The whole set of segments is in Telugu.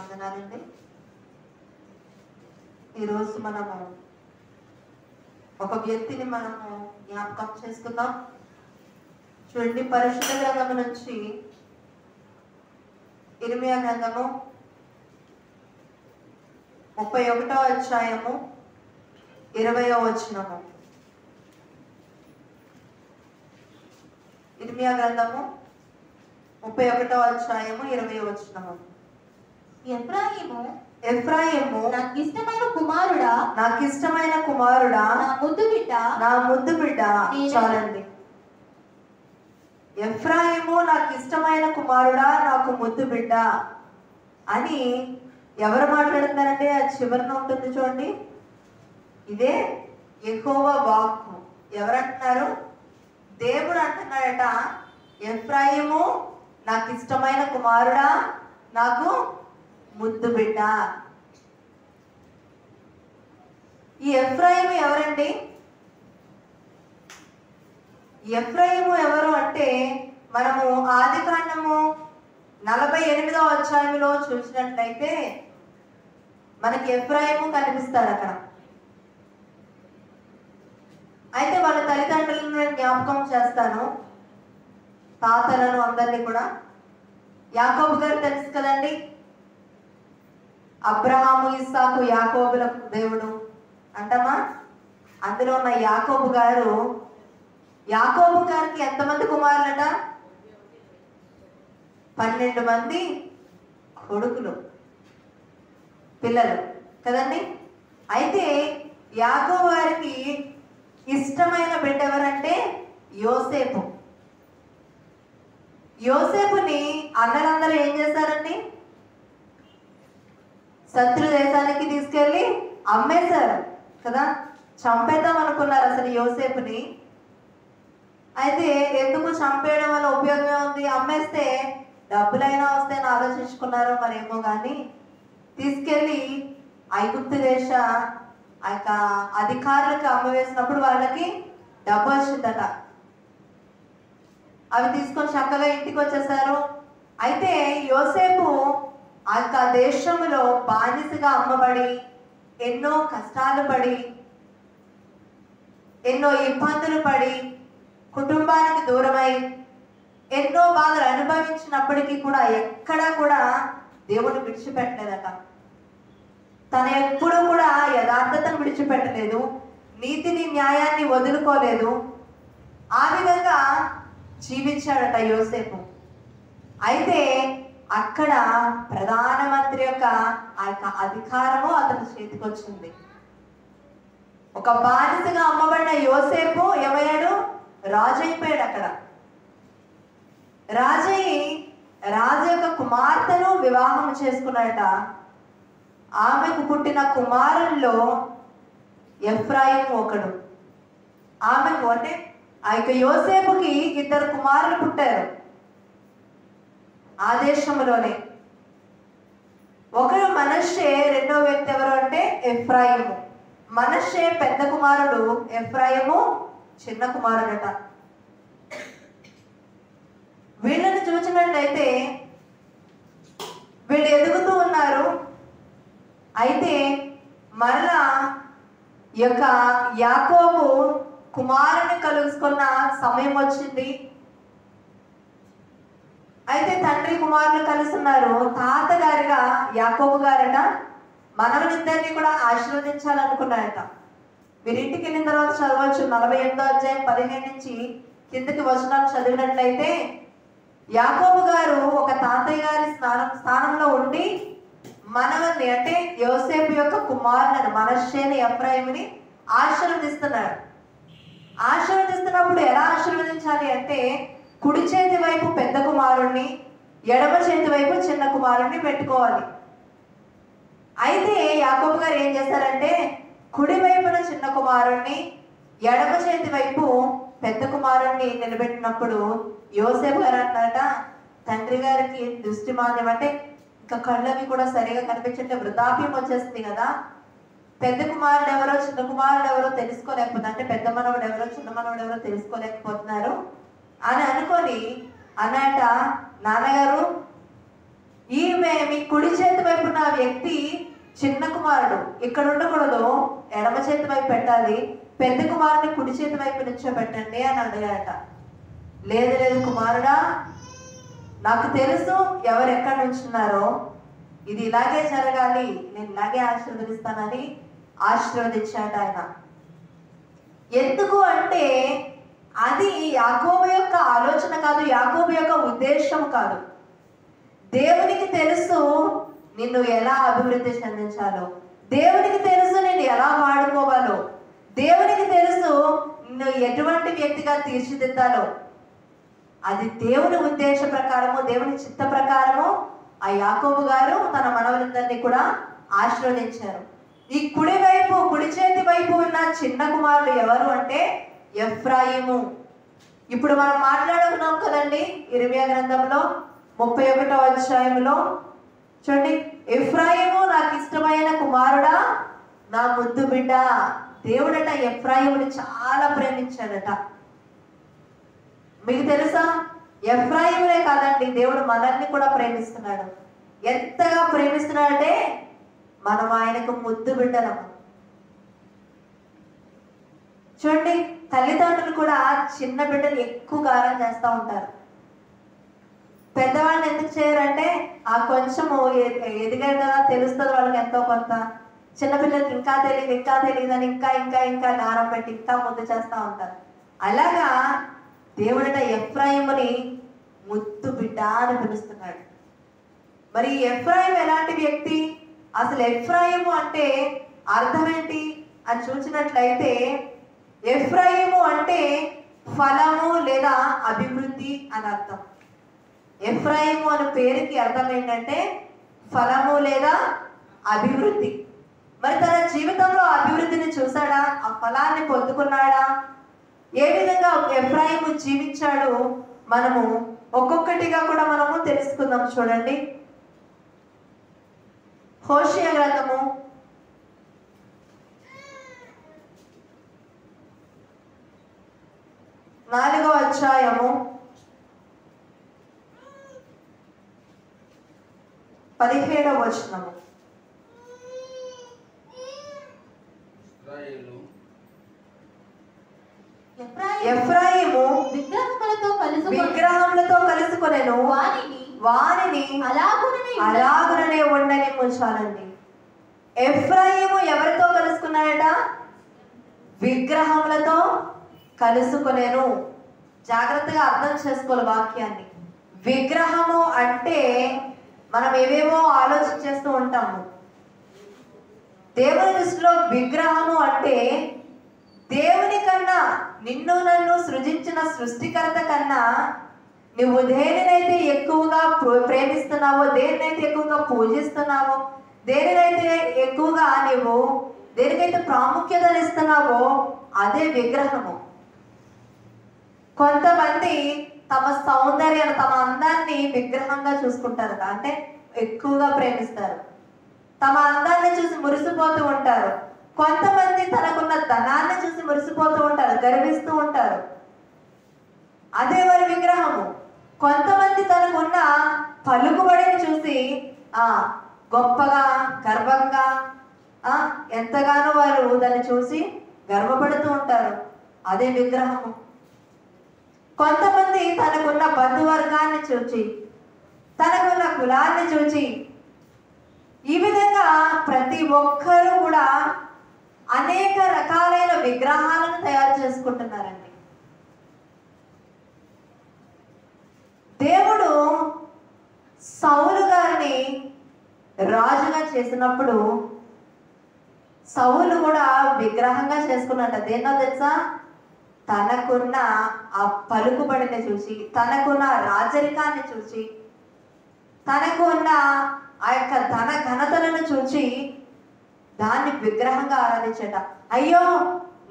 వందనాలండి. ఈరోజు మనము ఒక వ్యక్తిని మనము జ్ఞాపకం చేసుకుందాం. చూడండి, పరిశుద్ధ గ్రంథము నుంచి ఇర్మియా గ్రంథము 31వ అధ్యాయము 20వ వచనము. ఇర్మియా గ్రంథము 31వ అధ్యాయము 20వ వచనము. ఎఫ్రాయిము నాకు ఇష్టమైన కుమారుడా, నా ముద్దు బిడ్డ. చాలండి. ఎఫ్రాయిము నాకు ఇష్టమైన కుమారుడా, నాకు ముద్దు బిడ్డ అని ఎవరు మాట్లాడుతున్నారంటే ఆ చివరన ఉంటుంది చూడండి. ఇదే యెహోవా వాక్కు. ఎవరంటున్నారు? దేవుడు అంటున్నాడట, ఎఫ్రాయిము నాకు ఇష్టమైన కుమారుడా, నాకు ముద్దు బిడ్డ. ఈ ఎఫ్రాయిము ఎవరండి? ఎఫ్రాయిము ఎవరు అంటే మనము ఆదికాండము 48వ అధ్యాయంలో చూసినట్లయితే మనకి ఎఫ్రాయిము కనిపిస్తాడు అక్కడ. అయితే వాళ్ళ తల్లిదండ్రులను నేను జ్ఞాపకం చేస్తాను, తాతలను అందరినీ కూడా. యాకోబు గారు తెలుసు కదండి, అబ్రహాము, ఇస్సాకు, యాకోబులకు దేవుడు అంటమా. అందులో ఉన్న యాకోబు గారికి ఎంతమంది కుమారులట? 12 మంది కొడుకులు, పిల్లలు కదండి. అయితే యాకోబు గారికి ఇష్టమైన బిడ్డ ఎవరంటే యోసేపు. యోసేపుని అన్నలందరూ ఏం చేశారండి? శత్రు దేశానికి తీసుకెళ్ళి అమ్మేశారు కదా. చంపేద్దాం అనుకున్నారు అసలు యోసేపుని. అయితే ఎందుకు చంపేయడం వల్ల ఉపయోగమే ఉంది? అమ్మేస్తే డబ్బులైనా వస్తాయని ఆలోచించుకున్నారో మరేమో కానీ తీసుకెళ్ళి ఐగుప్తు దేశ ఆ యొక్క అధికారులకు అమ్మవేసినప్పుడు వాళ్ళకి డబ్బు వచ్చిందట. అవి తీసుకొని చక్కగా ఇంటికి వచ్చేసారు. అయితే యోసేపు ఆ యొక్క దేశంలో బానిసగా అమ్మబడి ఎన్నో కష్టాలు పడి ఎన్నో ఇబ్బందులు పడి కుటుంబానికి దూరమై ఎన్నో బాధలు అనుభవించినప్పటికీ కూడా ఎక్కడా కూడా దేవుడు విడిచిపెట్టలేదట. తను ఎప్పుడు కూడా యథార్థతను విడిచిపెట్టలేదు, నీతిని న్యాయాన్ని వదులుకోలేదు. ఆ విధంగా జీవించాడట యోసేపు. అయితే అక్కడ ప్రధానమంత్రి యొక్క ఆ యొక్క అధికారము అతని చేతికి వచ్చింది. ఒక బానిసగా అమ్మబడిన యోసేపు ఏమయ్యాడు? రాజు అయిపోయాడు. అక్కడ రాజు యొక్క కుమార్తెను వివాహం చేసుకున్నాడట. ఆమెకు పుట్టిన కుమారుల్లో ఎఫ్రాయిము ఒకడు. ఆమెకు అంటే ఆ యొక్క యోసేపుకి 2 కుమారులు పుట్టారు ఆ దేశంలోనే. ఒకరు మనష్షే, రెండో వ్యక్తి ఎవరు అంటే ఎఫ్రాయిము. మనష్షే పెద్ద కుమారుడు, ఎఫ్రాయిము చిన్న కుమారుడట. వీళ్ళని చూసినట్లయితే వీళ్ళు ఎదుగుతూ ఉన్నారు. అయితే మరలా ఈ యొక్క యాకోబు కుమారుని కలుసుకున్న సమయం వచ్చింది. అయితే తండ్రి కుమారులు కలుస్తున్నారు. తాతగారిగా యాకోబు గారట మనవనిద్దరిని కూడా ఆశీర్వదించాలనుకున్నారట. వీరింటికి వెళ్ళిన తర్వాత చదవచ్చు. 48వ అధ్యాయం 15 నుంచి కిందకి వచనాలు చదివినట్లయితే యాకోబు గారు ఒక తాతయ్య గారి స్థానంలో ఉండి మనవన్ని అంటే యోసేపు యొక్క కుమారులను మనష్షేని, ఎఫ్రాయిముని ఆశీర్వదిస్తున్నాడు. ఆశీర్వదిస్తున్నప్పుడు ఎలా ఆశీర్వదించాలి అంటే కుడి చేతి వైపు పెద్ద కుమారుణ్ణి, ఎడమ చేతి వైపు చిన్న కుమారుణ్ణి పెట్టుకోవాలి. అయితే యాకోబు గారు ఏం చేశారంటే కుడి వైపున చిన్న కుమారుణ్ణి, ఎడమ చేతి వైపు పెద్ద కుమారుణ్ణి నిలబెట్టినప్పుడు యోసేపు గారు అంటారట, తండ్రి గారికి దృష్టి మాంద్యం అంటే ఇంకా కళ్ళవి కూడా సరిగా కనిపించట్లే, వృద్ధాప్యం వచ్చేస్తుంది కదా. పెద్ద కుమారుడు ఎవరో చిన్న కుమారుడు ఎవరో తెలుసుకోలేకపోతున్నారు, అంటే పెద్ద మనవుడు ఎవరో చిన్న మనవుడు ఎవరో తెలుసుకోలేకపోతున్నారు అని అనుకొని అన్నట, నాన్నగారు ఈమె మీ కుడి చేతి వైపున వ్యక్తి చిన్న కుమారుడు ఇక్కడ ఉండకూడదు, ఎడమ చేతి వైపు పెట్టాలి, పెద్ద కుమారుని కుడి చేతి వైపు నిల్చోబెట్టండి అని అడిగాట. లేదు లేదు కుమారుడా, నాకు తెలుసు ఎవరు ఎక్కడ నుంచున్నారో, ఇది ఇలాగే జరగాలి, నేను ఇలాగే ఆశీర్వదిస్తానని ఆశీర్వదించాడు ఆయన. ఎందుకు అంటే అది యాకోబు యొక్క ఆలోచన కాదు, యాకోబు యొక్క ఉద్దేశం కాదు. దేవునికి తెలుసు నిన్ను ఎలా అభివృద్ధి చెందించాలో, దేవునికి తెలుసు నిన్ను ఎలా వాడుకోవాలో, దేవునికి తెలుసు నిన్ను ఎటువంటి వ్యక్తిగా తీర్చిదిద్దాలో. అది దేవుని ఉద్దేశ ప్రకారము, దేవుని చిత్త ప్రకారము ఆ యాకోబు గారు తన మనవలందరినీ కూడా ఆశీర్వదించారు. ఈ కుడి చేతి వైపు ఉన్న చిన్న కుమారుడు ఎవరు అంటే ఎఫ్రాయిము. ఇప్పుడు మనం మాట్లాడుకున్నాం కదండి ఇర్మియా గ్రంథంలో 31వ అధ్యాయంలో చూడండి, ఎఫ్రాయిము నాకు ఇష్టమైన కుమారుడా, నా ముద్దు బిడ్డ. దేవుడట ఎఫ్రాయిముని చాలా ప్రేమించాడట. మీకు తెలుసా, ఎఫ్రాయిమునే కాదండి, దేవుడు మనల్ని కూడా ప్రేమిస్తున్నాడు. ఎంతగా ప్రేమిస్తున్నాడంటే మనం ఆయనకు ముద్దు బిడ్డలము. చూడండి, తల్లిదండ్రులు కూడా చిన్న బిడ్డలు ఎక్కువ గారం చేస్తూ ఉంటారు. పెద్దవాళ్ళని ఎందుకు చేయరంటే ఆ కొంచెము ఎదిగారు కదా, తెలుస్తుంది వాళ్ళకి ఎంతో కొంత. చిన్నపిల్లలకి ఇంకా తెలియదు అని ఇంకా ఇంకా ఇంకా గారం పెట్టి ఇంకా ముద్దు చేస్తూ ఉంటారు. అలాగా దేవుడట ఎఫ్రాయిముని ముద్దు బిడ్డ అని పిలుస్తున్నాడు. మరి ఎఫ్రాయిం ఎలాంటి వ్యక్తి, అసలు ఎఫ్రాయిము అంటే అర్థం ఏంటి అని చూసినట్లయితే, ఎఫ్రాయిము అంటే ఫలము లేదా అభివృద్ధి అని అర్థం. ఎఫ్రాయిము అనే పేరుకి అర్థం ఏంటంటే ఫలము లేదా అభివృద్ధి. మరి తన జీవితంలో అభివృద్ధిని చూసాడా, ఆ ఫలాన్ని పొందుకున్నాడా, ఏ విధంగా ఎఫ్రాయిము జీవించాడు, మనము ఒక్కొక్కటిగా కూడా మనము తెలుసుకుందాం. చూడండి, హోషేయ గ్రంథము 4వ అధ్యాయము 17వ వచనము. ఎఫ్రాయిము విగ్రహములతో కలుసుకొనెను, వానిని అలాగుననే ఉండని చాలండి. ఎఫ్రాయిము ఎవరితో కలుసుకున్నాడట? విగ్రహములతో కలుసుకొనెను. జాగ్రత్తగా అర్థం చేసుకోవాలి వాక్యాన్ని. విగ్రహము అంటే మనం ఏవేవో ఆలోచించేస్తూ ఉంటాము. దేవుని దృష్టిలో విగ్రహము అంటే దేవుని కన్నా, నిన్ను నన్ను సృజించిన సృష్టికర్త కన్నా నువ్వు దేనినైతే ఎక్కువగా ప్రేమిస్తున్నావో, దేనినైతే ఎక్కువగా పూజిస్తున్నావో, దేనినైతే ఎక్కువగా నువ్వు దేనికైతే ప్రాముఖ్యతను ఇస్తున్నావో అదే విగ్రహము. కొంతమంది తమ సౌందర్యాన్ని, తమ అందాన్ని విగ్రహంగా చూసుకుంటారు, అంటే ఎక్కువగా ప్రేమిస్తారు. తమ అందాన్ని చూసి మురిసిపోతూ ఉంటారు. కొంతమంది తనకున్న ధనాన్ని చూసి మురిసిపోతూ ఉంటారు, గర్విస్తూ ఉంటారు, అదే వారి విగ్రహము. కొంతమంది తనకున్న పలుకుబడిని చూసి గొప్పగా, గర్వంగా, ఎంతగానో వారు దాన్ని చూసి గర్వపడుతూ ఉంటారు, అదే విగ్రహము. కొంతమంది తనకున్న బంధువర్గాన్ని చూచి, తనకున్న కులాన్ని చూచి, ఈ విధంగా ప్రతి ఒక్కరూ కూడా అనేక రకాలైన విగ్రహాలను తయారు చేసుకుంటున్నారండి. దేవుడు సౌలు గారిని రాజుగా చేసినప్పుడు సౌలు కూడా విగ్రహంగా చేసుకున్నట్ట. దేన్నో తెలుసా? తనకున్న ఆ పలుకుబడిని చూసి, తనకున్న రాజరికాన్ని చూసి, తనకు ఉన్న ఆ యొక్క ధన ఘనతలను చూసి దాన్ని విగ్రహంగా ఆరాధించట. అయ్యో,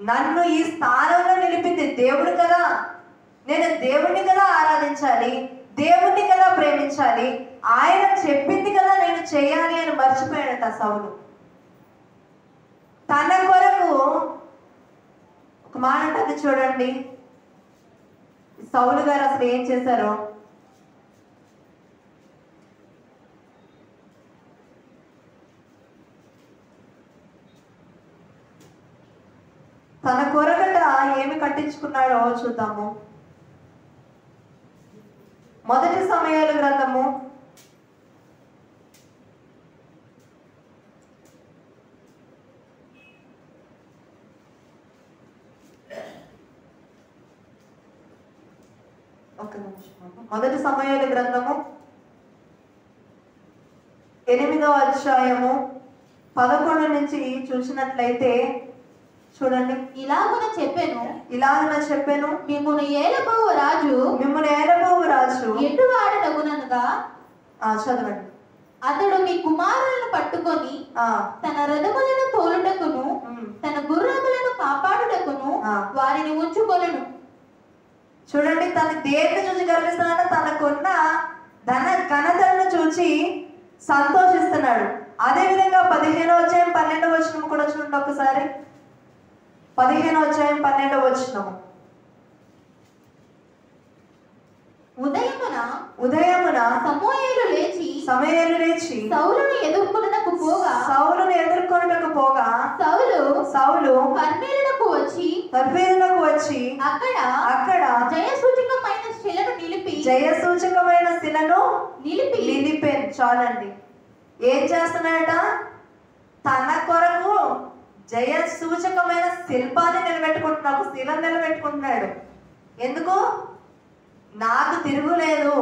నన్ను ఈ స్థానంలో నిలిపింది దేవుడు కదా, నేను దేవుణ్ణి కదా ఆరాధించాలి, దేవుణ్ణి కదా ప్రేమించాలి, ఆయన చెప్పింది కదా నేను చేయాలి అని మర్చిపోయాడట సౌలు. తన కొరకు ఒక మాట అంటే చూడండి, సౌలు గారు అసలు ఏం చేశారో. తన కొరకట ఏమి కట్టించుకున్నాడో చూద్దాము. మొదటి సమయాల గ్రంథము 8వ అధ్యాయము 11 నుంచి చూసినట్లయితే చూడండి. ఇలాగున చెప్పెను మిమ్మును ఏలబోవు రాజు ఎటువాడనగునగా చదవండి. అతడు మీ కుమారులను పట్టుకొని తన రథములను తోలుటకును తన గుర్రములను కాపాడుటకును వారిని ఉంచుకొనెను. చూడండి, తన దేన్ని చూసి గర్విస్తున్నాడు, తనకున్న ఘనతను చూసి సంతోషిస్తున్నాడు. అదే విధంగా 15వ అధ్యాయం 12వ వచనం కూడా చూడండి ఒకసారి. 15వ అధ్యాయం 12వ వచనం. ఉదయమున సమూయేలు లేచి సౌలును ఎదుర్కొనుటకు పోగా సౌలు కర్మేలునకు వచ్చి అక్కడ జయసూచకమైన శిలను నిలిపేను. చాలండి. ఏం చేస్తున్నాడట? తన కొరకు జయసూచకమైన శిల్పాన్ని నిలబెట్టుకుంటున్నాడు, ఒక శిలను నిలబెట్టుకుంటున్నాడు. ఎందుకు? నాకు తిరుగులేదు,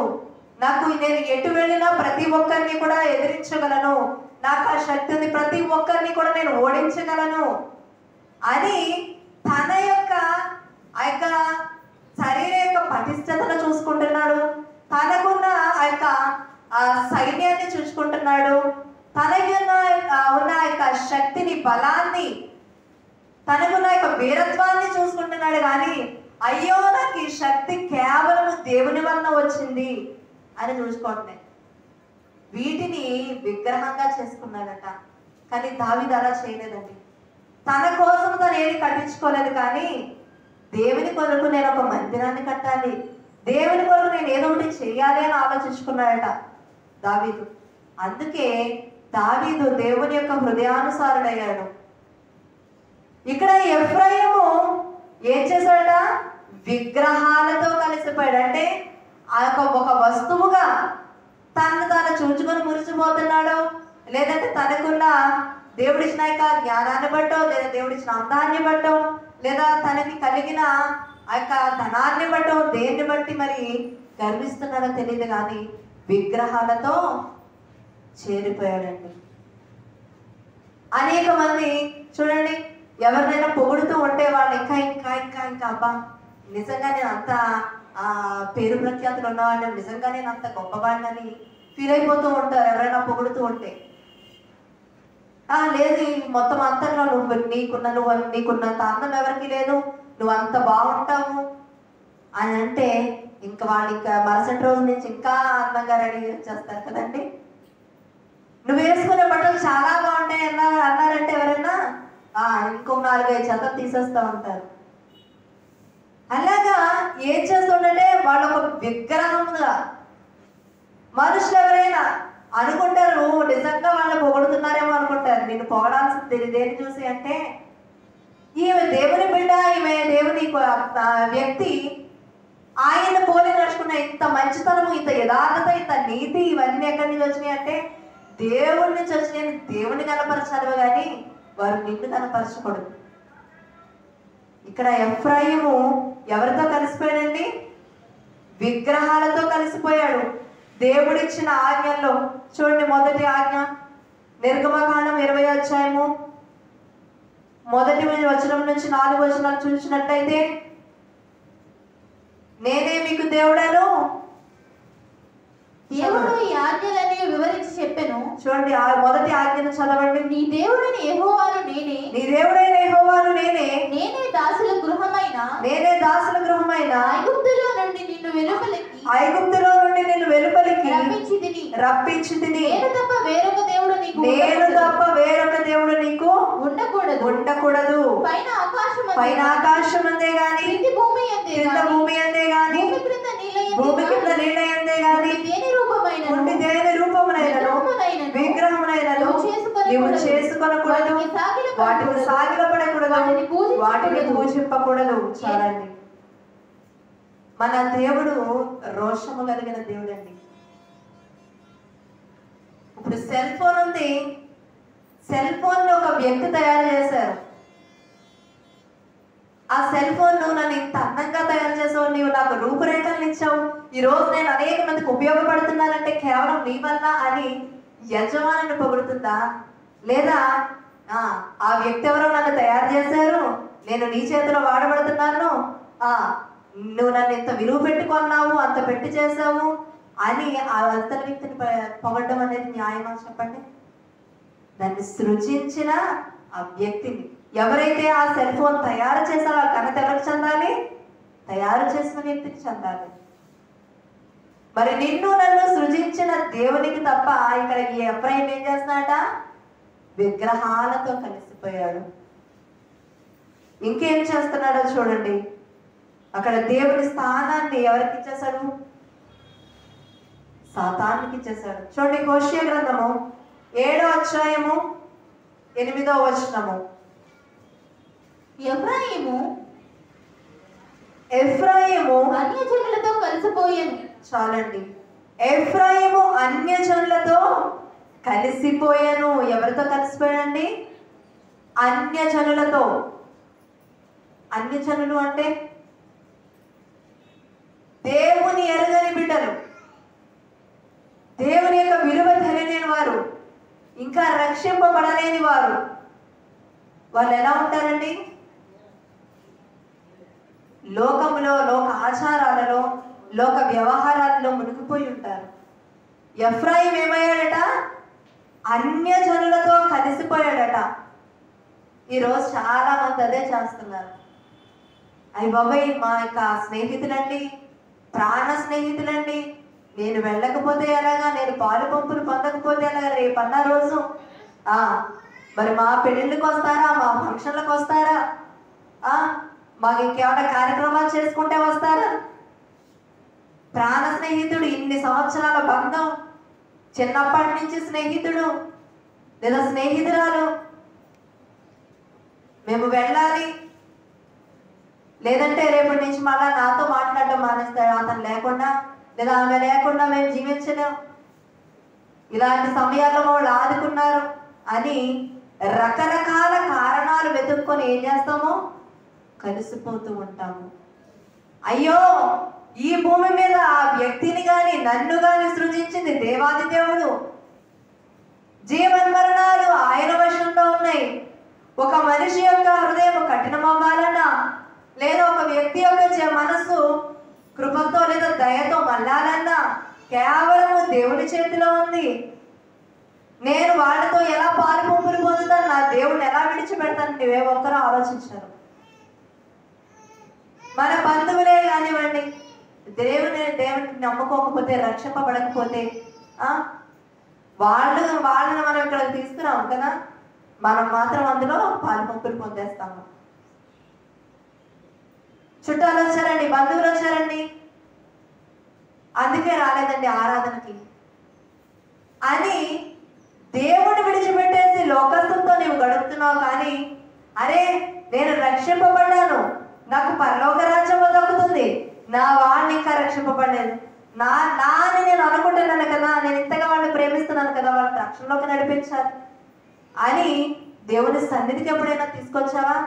నేను ఎటు వెళ్ళినా ప్రతి ఒక్కరిని కూడా ఎదిరించగలను, నాకు ఆ శక్తి ఉంది, ప్రతి ఒక్కరిని కూడా నేను ఓడించగలను అని తన యొక్క శరీర యొక్క పటిష్టతను చూసుకుంటున్నాడు. తనకున్న సైన్యాన్ని చూసుకుంటున్నాడు. తనకున్న ఉన్న శక్తిని, బలాన్ని, తనకున్న వీరత్వాన్ని చూసుకుంటున్నాడు. కానీ అయ్యో, నాకు ఈ శక్తి కేవలం దేవుని వలన వచ్చింది అని చూసుకోండి. వీటిని విగ్రహంగా చేసుకున్నాడట. కానీ దావీదు అలా చేయలేదండి. తన కోసం తను ఏది కట్టించుకోలేదు, కానీ దేవుని కొరకు నేను ఒక మందిరాన్ని కట్టాలి, దేవుని కొరకు నేను ఏదో ఒకటి చేయాలి అని ఆలోచించుకున్నాడట దావీదు. అందుకే దావీదు దేవుని యొక్క హృదయానుసారుడయ్యాడు. ఇక్కడ ఎఫ్రాయిము ఏం చేశాడట? విగ్రహాలతో కలిసిపోయాడు. అంటే ఒక వస్తువుగా తాను చూచుకొని మురిసిపోతున్నాడు. లేదంటే తనకున్న దేవుడిచ్చిన జ్ఞానాన్ని బట్టో, లేదా దేవుడిచ్చిన అందాన్ని బట్టో, లేదా తనకి కలిగిన ధనాన్ని బట్టో, దేన్ని బట్టి మరి గర్విస్తున్నాడో తెలియదు, కానీ విగ్రహాలతో చేరిపోయాడండి. అనేక మంది చూడండి, ఎవరినైనా పొగుడుతూ ఉంటే వాళ్ళు ఇంకా ఇంకా ఇంకా ఇంకా అబ్బా, నిజంగా నేను అంత పేరు ప్రఖ్యాతులు ఉన్నవాడిని, నిజంగా నేను అంత గొప్పవాడిని ఫీల్ అయిపోతూ ఉంటారు ఎవరైనా పొగుడుతూ ఉంటే. లేదు, మొత్తం అంతలో నీకున్నంత అందం ఎవరికి లేదు, నువ్వు అంత బాగుంటావు అని అంటే ఇంకా వాళ్ళు ఇంకా మరుసటి రోజు నుంచి ఇంకా అందంగా రెడీ చేస్తారు కదండి. నువ్వు వేసుకునే బట్టలు చాలా బాగుంటాయి అన్నారంటే ఎవరైనా ఇంకో 4-5 జతలు తీసేస్తూ ఉంటారు. అలాగా ఏం చేస్తుంటే వాళ్ళు ఒక విగ్రహంగా మనుషులు ఎవరైనా అనుకుంటారు, నిజంగా వాళ్ళు పొగడుతున్నారేమో అనుకుంటారు. నిన్ను పొగడాల్సింది దేని చూసి అంటే, ఈమె దేవుని బిడ్డ, ఈమె దేవుని వ్యక్తి, ఆయన పోలి నడుచుకున్న ఇంత మంచితనము, ఇంత యథార్థత, ఇంత నీతి, ఇవన్నీ ఎక్కడి నుంచి వచ్చినాయి అంటే దేవుడి నుంచి వచ్చినాయి. దేవుని కనపరచాలి, కానీ వారు నిన్ను కనపరచకూడదు. ఇక్కడ ఎఫ్రాయిము ఎవరితో కలిసిపోయాడండి? విగ్రహాలతో కలిసిపోయాడు. దేవుడిచ్చిన ఆజ్ఞల్లో చూడండి, మొదటి ఆజ్ఞ నిర్గమకాండం 20వ అధ్యాయము 1వ వచనం నుంచి 4వ వచనాలు చూసినట్లయితే, నేనే మీకు దేవుడను. దేవుడు ఈ ఆజ్ఞలన్నీ వివరించి చెప్పెను. చూడండి, మొదటి ఆజ్ఞను చదవండి. నీ దేవుడైన యెహోవాను నేనే, నేనే దాసుల గృహమైన ఐగుప్తులో నుండి నిన్ను వెలుపలికి రప్పించితిని. నేను తప్ప వేరొక దేవుడు నీకు ఉండకూడదు. పైన ఆకాశం అందే గాని, భూమి అందే గాని, భూమి కింద నీళ్ళ అందే గాని, దేని రూపమునైనను విగ్రహమునైనను నీవు చేసుకొనకూడదు, వాటిని సాగిలపడకూడదు, వాటిని పూజింపకూడదు. చాలండి. మన దేవుడు రోషము కలిగిన దేవుడు అండి. ఇప్పుడు సెల్ ఫోన్ ఉంది. సెల్ ఫోన్ ఒక వ్యక్తి తయారు చేశారు. ఆ సెల్ ఫోన్ నువ్వు నన్ను ఇంత అందంగా తయారు చేసావు, నీవు నాకు రూపురేఖలు ఇచ్చావు, ఈ రోజు నేను అనేక మందికి ఉపయోగపడుతున్నానంటే కేవలం నీ వల్ల అని యజమానిని పొగుడుతుందా? లేదా ఆ వ్యక్తి ఎవరో నన్ను తయారు చేశారు, నేను నీ చేతిలో వాడబడుతున్నాను, నువ్వు నన్ను ఇంత విలువ పెట్టుకున్నావు, అంత పెట్టి చేసావు అని ఆ అంతటి వ్యక్తిని పొగడడం అనేది న్యాయమా చెప్పండి? దాన్ని సృజించిన ఆ వ్యక్తిని, ఎవరైతే ఆ సెల్ ఫోన్ తయారు చేశారో ఆ ఘనత ఎవరికి చెందాలి? తయారు చేసిన వ్యక్తికి చెందాలి. మరి నిన్ను నన్ను సృజించిన దేవునికి తప్ప ఇక్కడ ఈ ఎఫ్రాయిం ఏం చేస్తున్నాడట? విగ్రహాలతో కలిసిపోయాడు. ఇంకేం చేస్తున్నాడో చూడండి. అక్కడ దేవుని స్థానాన్ని ఎవరికి ఇచ్చేశాడు? సాతానికి ఇచ్చేశాడు. చూడండి, హోషేయ గ్రంథము 7వ అధ్యాయము 8వ వచనము. ఎఫ్రాయిము అన్యజనులతో కలిసిపోయాను. చాలండి. ఎఫ్రాయిము అన్యజనులతో కలిసిపోయాను. ఎవరితో కలిసిపోయాడండి? అన్యజనులతో. అన్యజనులు అంటే దేవుని ఎరుగని బిడ్డలు, దేవుని యొక్క విలువ తెలియని వారు, ఇంకా రక్షింపబడలేని వారు. వాళ్ళు ఎలా ఉంటారండి? లోకములో, లోక ఆచారాలలో, లోక వ్యవహారాలలో మునిగిపోయి ఉంటారు. ఎఫ్రాయిం ఏమయ్యాడట? అన్యజనులతో కలిసిపోయాడట. ఈరోజు చాలా మంది అదే చేస్తున్నారు. అయ్య బాబాయ్, మా యొక్క స్నేహితులండి, ప్రాణ స్నేహితులండి, నేను వెళ్ళకపోతే ఎలాగా, నేను పాలు పంపులు పొందకపోతే ఎలాగా, రేపన్న రోజు మరి మా పెళ్ళిళ్ళకి వస్తారా, మా ఫంక్షన్లకు వస్తారా, మాకు ఇంకేమైనా కార్యక్రమాలు చేసుకుంటే వస్తారా? ప్రాణ స్నేహితుడు, ఇన్ని సంవత్సరాల బంధం, చిన్నప్పటి నుంచి స్నేహితుడు లేదా స్నేహితురాలు, మేము వెళ్ళాలి, లేదంటే రేపటి నుంచి మళ్ళా నాతో మాట్లాడటం మానేస్తాడు, అతను లేకుండా లేదా ఆమె లేకుండా మేము జీవించలేం, ఇలాంటి సమయాల్లో వాళ్ళు ఆదుకున్నారు అని రకరకాల కారణాలు వెతుక్కొని ఏం చేస్తామో కలిసిపోతూ ఉంటాము. అయ్యో, ఈ భూమి మీద ఆ వ్యక్తిని గాని నన్ను గాని సృజించింది దేవాది దేవుడు. జీవన్మరణాలు ఆయన వశంలో ఉన్నాయి. ఒక మనిషి యొక్క హృదయం కఠినమవ్వాలన్నా, లేదా ఒక వ్యక్తి యొక్క మనసు కృపతో లేదా దయతో మళ్ళాలన్నా కేవలం దేవుడి చేతిలో ఉంది. నేను వాళ్ళతో ఎలా పాలు పంపులు పొందుతాను, నా దేవుడిని ఎలా విడిచిపెడతాను, నువ్వే ఒక్కరూ ఆలోచించారు. మన బంధువులే కానివ్వండి, దేవుడిని నమ్ముకోకపోతే, రక్షింపబడకపోతే వాళ్ళని మనం ఇక్కడ తీసుకురాము కదా, మనం మాత్రం అందులో పాలు పంపులు పొందేస్తాము. చుట్టాలు వచ్చారండి, బంధువులు వచ్చారండి, అందుకే రాలేదండి ఆరాధనకి అని దేవుడిని విడిచిపెట్టేసి లోకస్తులతో నీవు గడుపుతున్నావు. కానీ అరే, నేను రక్షింపబడ్డాను, నాకు పరలోక రాజ్యం దక్కుతుంది, నా వాడిని ఇంకా రక్షింపబడలేదు, నా అని నేను అనుకుంటున్నాను కదా, నేను ఇంతగా వాళ్ళని ప్రేమిస్తున్నాను కదా, వాళ్ళ రక్షణలోకి నడిపించాలి అని దేవుని సన్నిధికి ఎప్పుడైనా తీసుకొచ్చావా?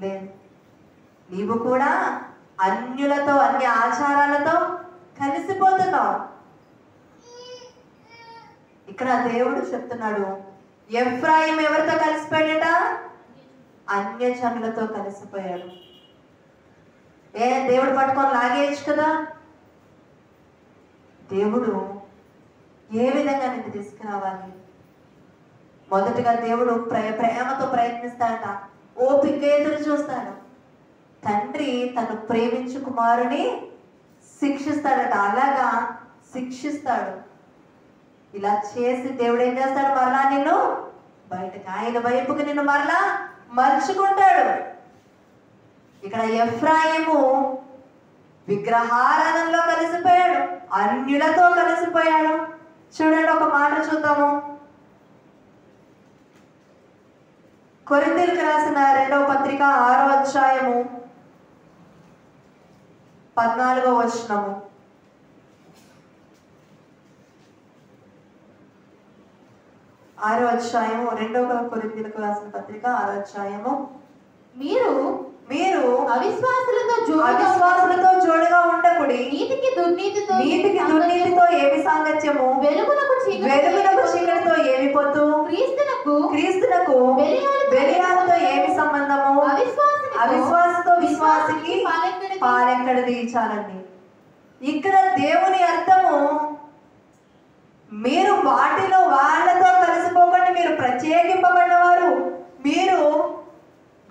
లేదు. నీవు కూడా అన్యులతో, అన్య ఆచారాలతో కలిసిపోతున్నావు. ఇక్కడ దేవుడు చెప్తున్నాడు, ఎఫ్రాయిం ఎవరితో కలిసిపోయాడట? అన్యజనులతో కలిసిపోయాడు. దేవుడు పట్టుకొని లాగేయచ్చు కదా. దేవుడు ఏ విధంగా నిన్ను తీసుకురావాలి? మొదటిగా దేవుడు ప్రేమతో ప్రయత్నిస్తాడట, ఓపిక ఎదురు చూస్తాడు. తండ్రి తను ప్రేమించు కుమారుని శిక్షిస్తాడట, అలాగా శిక్షిస్తాడు. ఇలా చేసి దేవుడు ఏం చేస్తాడు? మరలా నిన్ను బయటకు, ఆయన వైపుకి నిన్ను మరలా మర్చుకుంటాడు. ఇక్కడ ఎఫ్రాయిము విగ్రహారాధనలో కలిసిపోయాడు, అన్యులతో కలిసిపోయాడు. చూడండి, ఒక మాట చూద్దాము. కొరింథీయులకు రాసిన 2వ పత్రిక 6వ అధ్యాయము 14వ వచనము. ఆరో అధ్యాయము 2వ కొరింథీయులకు రాసిన పత్రిక 6వ అధ్యాయము. మీరు అవిశ్వాసులతో జోడుగా ఉండకుడి, నీతికి దుర్నీతితో ఏమి సాంగత్యము, వెలుగునకు చీకటితో ఏమి పొత్తు, క్రీస్తునకు బెలియాలతో ఏమి సంబంధము, అవిశ్వాసతో విశ్వాసికి పాలెక్కడిది. చాలండి. ఇక్కడ దేవుని అర్థము, మీరు వాటిలో వాళ్ళతో కలిసిపోకండి, మీరు ప్రత్యేకింపబడినవారు, మీరు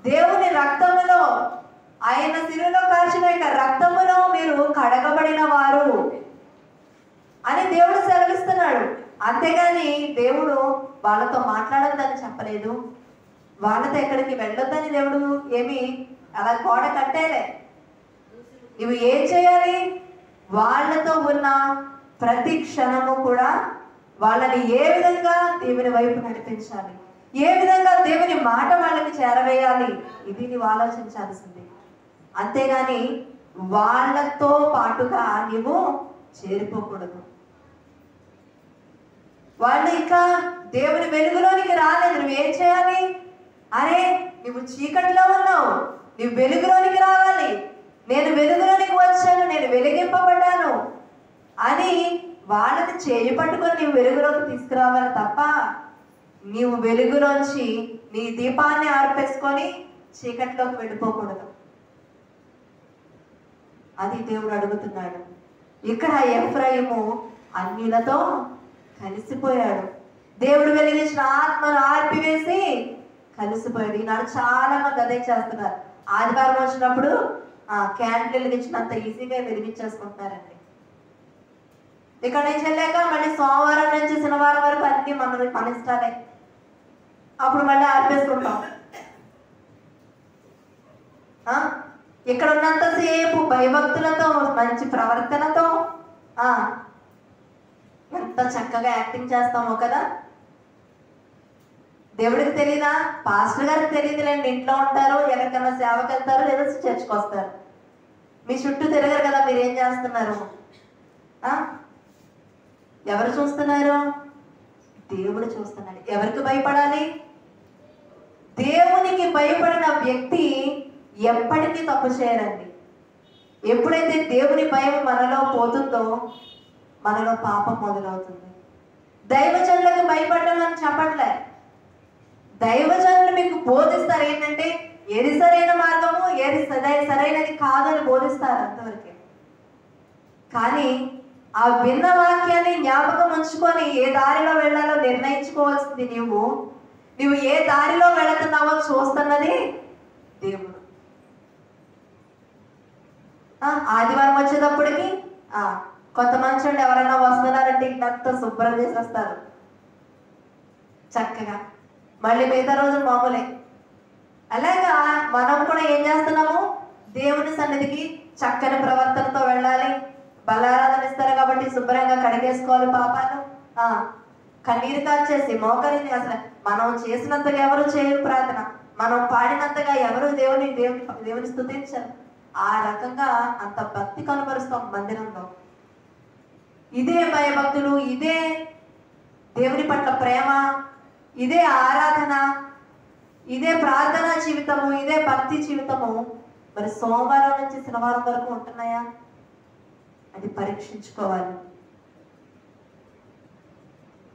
దేవుని రక్తములో, ఆయన శిలువలో కార్చిన యొక్క రక్తములో మీరు కడగబడిన వారు అని దేవుడు సెలవిస్తున్నాడు. అంతేగాని దేవుడు వాళ్ళతో మాట్లాడొద్దని చెప్పలేదు, వాళ్ళతో ఎక్కడికి వెళ్ళొద్దని దేవుడు ఏమి అలా గోడ కట్టేలే. నువ్వు ఏం చేయాలి? వాళ్ళతో ఉన్న ప్రతి క్షణము కూడా వాళ్ళని ఏ విధంగా దేవుని వైపు నడిపించాలి, ఏ విధంగా దేవుని మాట వాళ్ళకి చేరవేయాలి, ఇది నీవు ఆలోచించాల్సింది. అంతేగాని వాళ్ళతో పాటుగా నీవు చేరిపోకూడదు. వాళ్ళు ఇంకా దేవుని వెలుగులోనికి రాలేదు, నువ్వేం చేయాలి? అరే నువ్వు చీకటిలో ఉన్నావు, నువ్వు వెలుగులోనికి రావాలి, నేను వెలుగులోనికి వచ్చాను, నేను వెలిగింపబడ్డాను అని వాళ్ళని చేయి పట్టుకొని నీవు వెలుగులోకి తీసుకురావాలి తప్ప నీవు వెలుగులోంచి నీ దీపాన్ని ఆర్పేసుకొని చీకటిలోకి వెళ్ళిపోకూడదు. అది దేవుడు అడుగుతున్నాడు. ఇక్కడ ఎఫ్రాయిము అన్యులతో కలిసిపోయాడు. దేవుడు వెలిగించిన ఆత్మను ఆర్పివేసి కలిసిపోయాడు. ఈనాడు చాలా మంది అదే చేస్తున్నారు. ఆదివారం వచ్చినప్పుడు క్యాండిల్ వెలిగించినంత ఈజీగా వెలిగించేసుకుంటున్నారండి. ఇక్కడ నుంచి వెళ్ళాక మళ్ళీ సోమవారం నుంచి శనివారం వరకు అన్ని మన ఇష్టాలే, అప్పుడు మళ్ళీ ఆర్పేసుకుంటాం. ఇక్కడ ఉన్నంతసేపు భయభక్తులతో, మంచి ప్రవర్తనతో ఎంత చక్కగా యాక్టింగ్ చేస్తామో కదా. దేవుడికి తెలీదా? పాస్టర్ గారికి తెలియదులేండి, ఇంట్లో ఉంటారు, ఎక్కడికన్నా సేవకి వెళ్తారు, లేదా చర్చికి వస్తారు. మీ చుట్టూ తిరగరు కదా, మీరేం చేస్తున్నారు? ఎవరు చూస్తున్నారు? దేవుడు చూస్తున్నాడు. ఎవరికి భయపడాలి? దేవునికి భయపడిన వ్యక్తి ఎప్పటికీ తప్పు చేయరండి. ఎప్పుడైతే దేవుని భయం మనలో పోతుందో మనలో పాపం మొదలవుతుంది. దైవజనులకు భయపడడం అని చెప్పట్లే. దైవజనులు మీకు బోధిస్తారు ఏంటంటే ఏది సరైన మార్గము, ఏది సరైనది కాదని బోధిస్తారు అంతవరకే. కానీ ఆ విన్న వాక్యాన్ని జ్ఞాపకం ఉంచుకొని ఏ దారిలో వెళ్ళాలో నిర్ణయించుకోవాల్సింది నువ్వు ఏ దారిలో వెళుతున్నావో చూస్తున్నది దేవుడు. ఆదివారం వచ్చేటప్పటికి కొంతమంది చూడండి, ఎవరైనా వస్తున్నారంటే ఇంకంతా శుభ్రం చేసేస్తారు చక్కగా, మళ్ళీ మిగతా రోజు మామూలే. అలాగా మనం కూడా ఏం చేస్తున్నాము? దేవుని సన్నిధికి చక్కని ప్రవర్తనతో వెళ్ళాలి. బలారాధన ఇస్తారు కాబట్టి శుభ్రంగా కడిగేసుకోవాలి పాపాలు. కన్నీరు కాచేసి మోకరించి, అసలు మనం చేసినంతగా ఎవరు చేయరు ప్రార్థన, మనం పాడినంతగా ఎవరు దేవుని స్తుతించరు. ఆ రకంగా అంత భక్తి కనబరుస్తాం మందిరంలో. ఇదే భయభక్తులు, ఇదే దేవుని పట్ల ప్రేమ, ఇదే ఆరాధన, ఇదే ప్రార్థనా జీవితము, ఇదే భక్తి జీవితము మరి సోమవారం నుంచి శనివారం వరకు ఉంటున్నాయా? అది పరీక్షించుకోవాలి.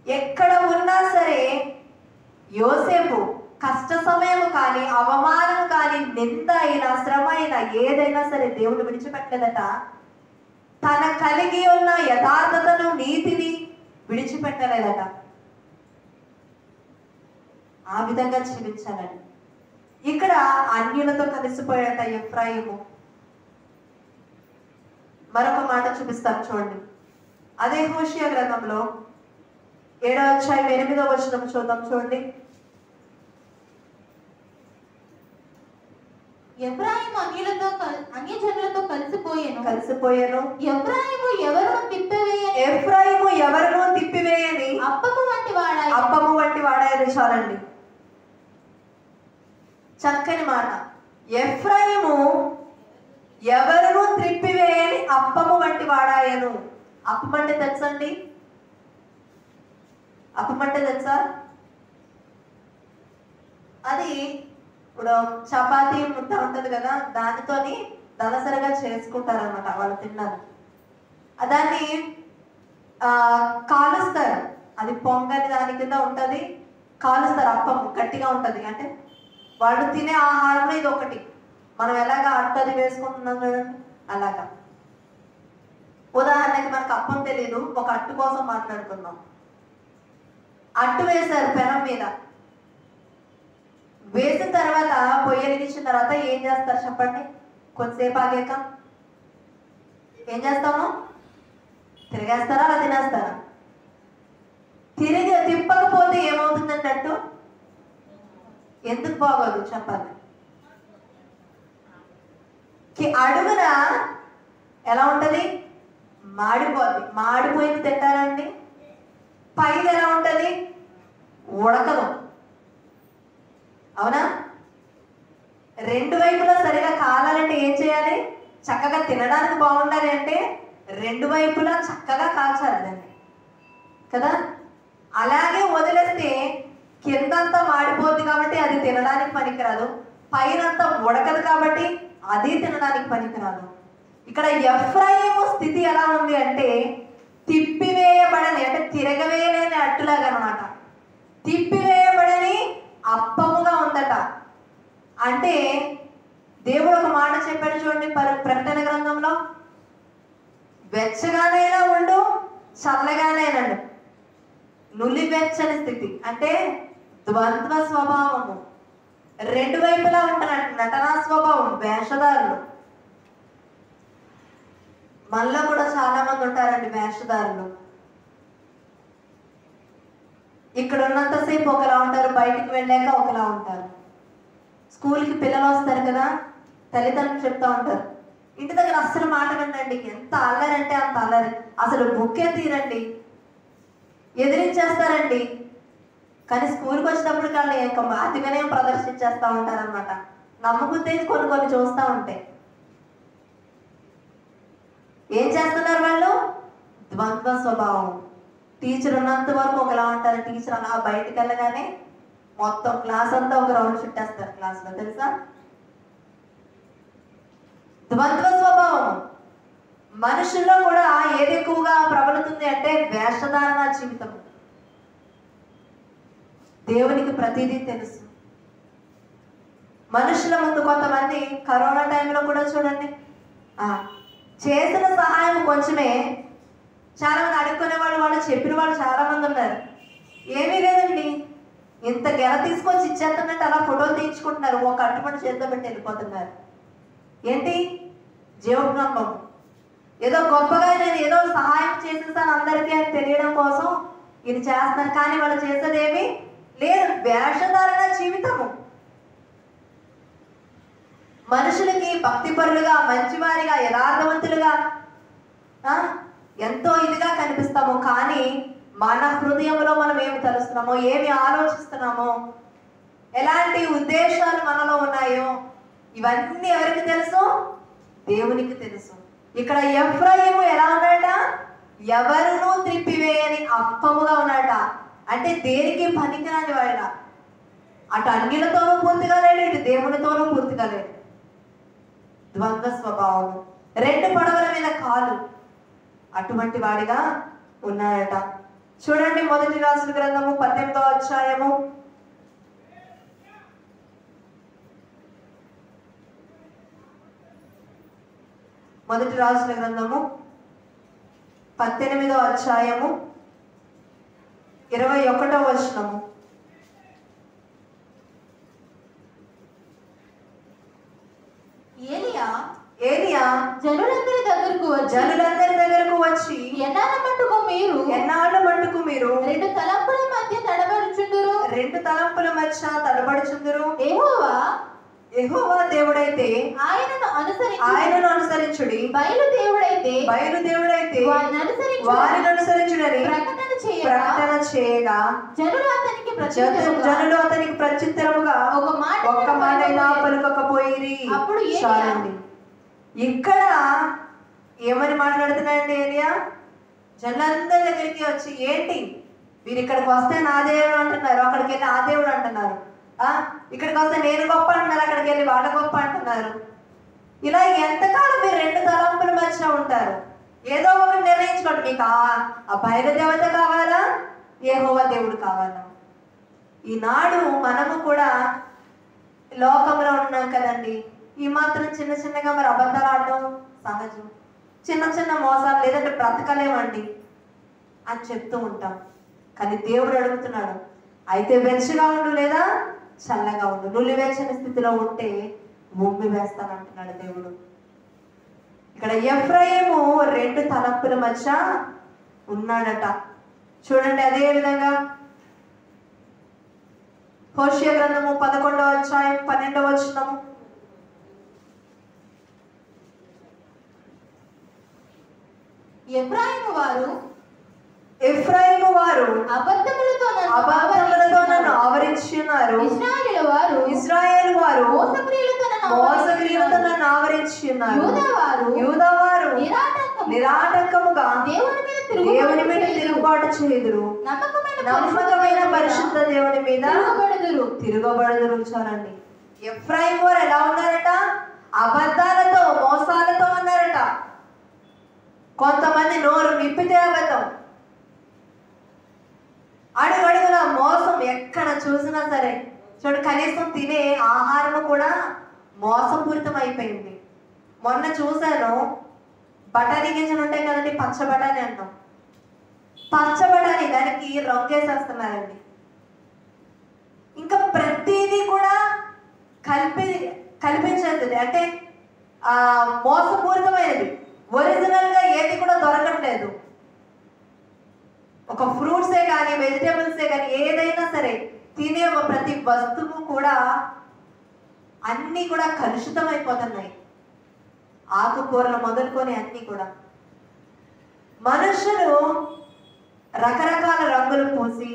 ఎక్కడ ఉన్నా సరే యోసేపు కష్ట సమయం కానీ, అవమానం కానీ, నింద అయినా, శ్రమ అయినా, ఏదైనా సరే దేవుడు విడిచిపెట్టలేదట. తన కలిగి ఉన్న యథార్థతను, నీతిని విడిచిపెట్టలేదట. ఆ విధంగా జీవించాలని. ఇక్కడ అన్యులతో కలిసిపోయాట ఎఫ్రాయిము. మరొక మాట చూపిస్తాను చూడండి. అదే హోషియా గ్రంథంలో 7వ అధ్యాయం 8వ వచనం చూద్దాం చూడండి. ఎఫ్రాయిము అన్యజనులతో కలిసిపోయాను. ఎఫ్రాయిము ఎవరును తిప్పివేయని అప్పము వంటి వాడాయి. చాలండి. చక్కని మాట. ఎఫ్రాయిము ఎవరును త్రిప్పివేయని అప్పము వంటి వాడాయను. అప్పం అంటే తెలుసండి? అప్పం అంటే తెలుసా? అది ఇప్పుడు చపాతీ ముద్ద ఉంటుంది కదా, దానితోని దలసరిగా చేసుకుంటారనమాట వాళ్ళు తిన్నారు. దాన్ని కాలుస్తారు. అది పొంగని దాని కింద ఉంటుంది, కాలుస్తారు. అప్పం గట్టిగా ఉంటుంది. అంటే వాళ్ళు తినే ఆహారంలో ఇది ఒకటి. మనం ఎలాగా అట్టది వేసుకుంటున్నాం కదండి, అలాగా. ఉదాహరణకి మనకు అప్పం తెలీదు, ఒక అట్టు కోసం మాట్లాడుకుందాం. అట్టు వేశారు పెనం మీద. వేసిన తర్వాత పొయ్యి వెలిగించిన తర్వాత ఏం చేస్తారు చెప్పండి? కొంతసేపు ఆగాక ఏం చేస్తాము? తిరిగేస్తారా, అలా తినేస్తారా? తిప్పకపోతే ఏమవుతుందంటే అట్టు ఎందుకు బాగోదు చెప్పాలి? అడుగున ఎలా ఉంటది? మాడిపోద్ది. మాడిపోయింది తింటారండి. పైన ఎలా ఉంటది? ఉడకదు. అవునా? రెండు వైపులా సరిగా కాలాలంటే ఏం చేయాలి? చక్కగా తినడానికి బాగుండాలి అంటే రెండు వైపులా చక్కగా కాల్చాలి దాన్ని కదా. అలాగే వదిలేస్తే కిందంతా మాడిపోద్ది కాబట్టి అది తినడానికి పనికిరాదు, పైనంతా ఉడకదు కాబట్టి అది తినడానికి పనికిరాదు. ఇక్కడ ఎఫ్రాయిము స్థితి ఎలా ఉంది అంటే తిప్పివేయబడని, అంటే తిరగవేయలేని అట్టులాగా అనమాట. తిప్పివేయబడని అప్పముగా ఉందట. అంటే దేవుడు ఒక మాట చెప్పాడు చూడండి ప్రకటన గ్రంథంలో, వెచ్చగానైనా ఉండు, చల్లగానైనా ఉండు. నులివెచ్చని స్థితి అంటే ద్వంద్వ స్వభావము, రెండు వైపులా ఉంటున్నట్టు నటనా స్వభావం, వేషధారులు. మనలో కూడా చాలా మంది ఉంటారండి వేషధారులు. ఇక్కడ ఉన్నంతసేపు ఒకలా ఉంటారు, బయటికి వెళ్ళాక ఒకలా ఉంటారు. స్కూల్కి పిల్లలు వస్తారు కదా, తల్లిదండ్రులు చెప్తా ఉంటారు, ఇంటి దగ్గర అస్సలు మాట వినండి, ఎంత అల్లరంటే అంత అల్లరి, అసలు బుక్కే తీరండి, ఎదిరించేస్తారండి. కానీ స్కూల్కి వచ్చినప్పుడు కానీ ఇంకా మాతిగానే ప్రదర్శించేస్తూ ఉంటారనమాట. నమ్మకుతే కొన్ని కొన్ని చూస్తూ ఉంటాయి. ఏం చేస్తున్నారు వాళ్ళు? ద్వంద్వ స్వభావం. టీచర్ ఉన్నంత వరకు ఒకలా ఉంటారు, టీచర్ అలా బయటకు వెళ్ళగానే మొత్తం క్లాస్ అంతా ఒక రౌండ్ చుట్టేస్తారు క్లాస్లో, తెలుసా? ద్వంద్వ స్వభావం. మనుషుల్లో కూడా ఏది ఎక్కువగా ప్రబలుతుంది అంటే వేషధారణ జీవితం. దేవునికి ప్రతిదీ తెలుసు. మనుషుల ముందు కొంతమంది కరోనా టైంలో కూడా చూడండి, చేసిన సహాయం కొంచెమే, చాలా మంది అడుక్కునే వాళ్ళు చెప్పిన వాళ్ళు చాలా మంది ఉన్నారు. ఏమీ లేదండి, ఇంత గెల తీసుకొచ్చి ఇచ్చేస్తున్నట్టు అలా ఫోటోలు తీయించుకుంటున్నారు, ఒక అట్టుపడి చేతితో పెట్టి వెళ్ళిపోతున్నారు. ఏంటి? జీవబ్రహ్మం. ఏదో గొప్పగా నేను ఏదో సహాయం చేసేస్తాను అందరికీ అని తెలియడం కోసం ఇది చేస్తున్నారు, కానీ వాళ్ళు చేసేదేమి లేదు. వేషధారణ జీవితము. మనుషులకి భక్తిపరులుగా, మంచివారిగా, యథార్థవంతులుగా ఎంతో ఇదిగా కనిపిస్తాము, కానీ మన హృదయంలో మనం ఏమి తలుస్తున్నామో, ఏమి ఆలోచిస్తున్నామో, ఎలాంటి ఉద్దేశాలు మనలో ఉన్నాయో ఇవన్నీ ఎవరికి తెలుసు? దేవునికి తెలుసు. ఇక్కడ ఎఫ్రాయిము ఎలా ఉన్నాడట? ఎవరునూ త్రిప్పివేయని అప్పముగా ఉన్నాడట. అంటే దేనికి పనికిరాని వాడ. అటు అన్యులతోనూ పూర్తిగా లేడు, ఇటు దేవునితోనూ పూర్తిగా లేడు. ద్వంద్వ స్వభావం, రెండు పడవల మీద కాలు, అటువంటి వాడిగా ఉన్నాడట. చూడండి, మొదటి రాజుల గ్రంథము 18వ అధ్యాయము 18వ అధ్యాయము 21వ వచనము. ఏలియా జనులందరి దగ్గరకు వచ్చి ఎన్నాళ్ళ మట్టుకు మీరు రెండు తలంపుల మధ్య తడబడుచుందురు. యెహోవా దేవుడైతే ఆయనను అనుసరించుడి, బయలు దేవుడైతే వారిని అనుసరించుడని ప్రకటన చేయగా జనులు అతనికి జనులు అతనికి ప్రత్యుత్తరముగా ఒక్క మాట అయినా పలుకకపోయిరి. అప్పుడు చాలండి. ఇక్కడ ఏమని మాట్లాడుతున్నాయండి ఏలియా? జనులందరి దగ్గరికి వచ్చి, ఏంటి మీరు ఇక్కడికి వస్తే నా దేవుడు అంటున్నారు, అక్కడికి వెళ్ళి ఆ దేవుడు అంటున్నారు, ఇక్కడికి వస్తే నేను గొప్ప అంటున్నారు, అక్కడికి వెళ్ళి వాళ్ళ గొప్ప అంటున్నారు. ఇలా ఎంతకాలం మీరు రెండు తలంపుల మధ్య ఉంటారు? ఏదో ఒకటి నిర్ణయించుకోండి. మీకు ఆ బయలు దేవత కావాలా, యెహోవా దేవుడు కావాలా? ఈనాడు మనము కూడా లోకంలో ఉన్నాం కదండి. ఈ మాత్రం చిన్న చిన్నగా మరి అబద్ధాలు ఆడడం సహజం, చిన్న చిన్న మోసాలు లేదంటే బ్రతకలేమండి అని చెప్తూ ఉంటాం. కానీ దేవుడు అడుగుతున్నాడు, అయితే వెచ్చగా ఉండు లేదా చల్లగా ఉండు. నులివెచ్చని స్థితిలో ఉంటే ముమ్మి వేస్తానంటున్నాడు దేవుడు. ఇక్కడ ఎఫ్రాయిము రెండు తలంపుల మధ్య ఉన్నాడట. చూడండి, అదే విధంగా హోషేయ గ్రంథము 11వ అధ్యాయం 12వ వచనము. ఎఫ్రాయిము వారు అబద్ధములతో నన్ను ఆవరించి ఉన్నారు. ఇశ్రాయేలు వారు మోసక్రియలతో నన్ను ఆవరించి ఉన్నారు. యూదా వారు నిరాటంకముగా దేవుని మీద తిరుగుబాటు చేయుదురు. నమ్మకమైన పరిశుద్ధ దేవుని మీద తిరగబడుదురు. చాలండి. ఎఫ్రాయిము వారు ఎలా ఉన్నారట? అబద్ధాలతో మోసాలతో ఉన్నారట. కొంతమంది నోరు విప్పితే అబద్ధం, అడుగడుగున మోసం. ఎక్కడ చూసినా సరే చూడు, కనీసం తినే ఆహారము కూడా మోసపూరితం అయిపోయింది. మొన్న చూశాను, బఠానీ గింజలు ఉంటాయి కదండి, పచ్చ బఠానీ అంటాం. పచ్చ బఠానీ దానికి రంగేసేస్తున్నారండి. ఇంకా ప్రతిదీ కూడా కల్పించేది, అంటే మోసపూరితమైనది. ఒరిజినల్ గా ఏది కూడా దొరకట్లేదు. ఒక ఫ్రూట్సే కానీ వెజిటేబుల్సే కానీ ఏదైనా సరే తినే ప్రతి వస్తువు కూడా అన్నీ కూడా కలుషితం అయిపోతున్నాయి. ఆకుకూరలు మొదలుకొని అన్నీ కూడా. మనుషులు రకరకాల రంగులు పూసి,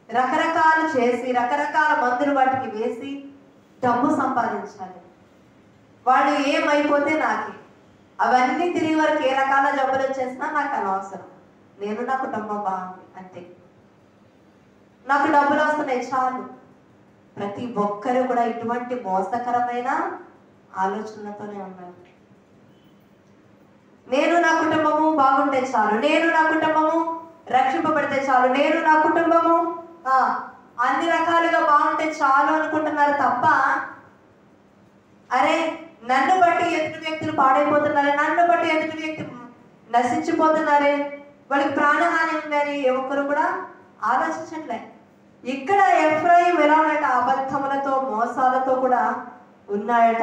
రకరకాలు చేసి, రకరకాల మందులు వాటికి వేసి డబ్బు సంపాదించాలి. వాడు ఏమైపోతే నాకే, అవన్నీ తిరిగి వరకు ఏ రకాల జబ్బులు వచ్చేసినా నాకు అనవసరం, నేను నా కుటుంబం బాగుంది అంతే, నాకు డబ్బులు వస్తున్నాయి చాలు. ప్రతి ఒక్కరు కూడా ఇటువంటి మోసకరమైన ఆలోచనలతోనే ఉన్నారు. నేను నా కుటుంబము బాగుంటే చాలు, నేను నా కుటుంబము రక్షింపబడితే చాలు, నేను నా కుటుంబము అన్ని రకాలుగా బాగుంటే చాలు అనుకుంటున్నారు తప్ప, అరే నన్ను బట్టి ఎదుటి వ్యక్తులు పాడైపోతున్నారే, నన్ను బట్టి ఎదుటి వ్యక్తి నశించిపోతున్నారే, వాళ్ళకి ప్రాణహాని ఉందని ఒక్కరు కూడా ఆలోచించట్లే. ఇక్కడ ఎఫ్రాయిం ఎలా ఉన్నాయట? అబద్ధములతో మోసాలతో కూడా ఉన్నాయట.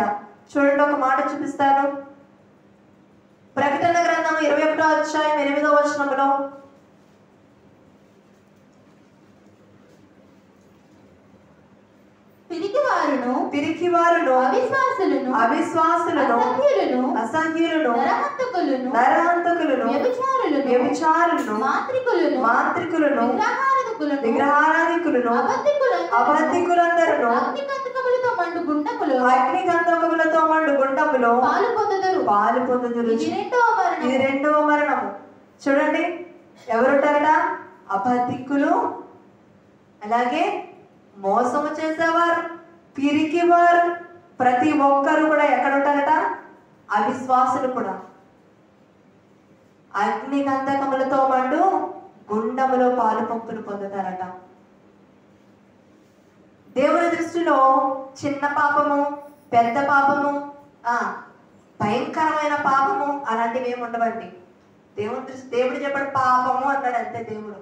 చూడండి, ఒక మాట చూపిస్తాను. ప్రకటన గ్రంథం 21వ అధ్యాయం 8వ వచనంలో, పిరికివారును అవిశ్వాసులను అసహ్యులను నరహంతకులను వ్యభిచారులను మాంత్రికులను విగ్రహారాధికులను అబద్ధికులందరూ అగ్నిగంధకములతో మండు గుండములో పాలు పొందుదురు. ఇది రెండవ మరణము. చూడండి, ఎవరుంటారట? అబద్ధికులు, అలాగే మోసము చేసేవారు, పిరికివారు. ప్రతి ఒక్కరు కూడా ఎక్కడ ఉంటారట? అవిశ్వాసులు కూడా. అగ్ని గంధకములతో మండు గుండములో పాలు పంపులు పొందుతారట. దేవుని దృష్టిలో చిన్న పాపము, పెద్ద పాపము, భయంకరమైన పాపము అలాంటివి ఏమి ఉండవండి. దేవుడు చెప్పాడు పాపము అన్నాడు అంతే. దేవుడు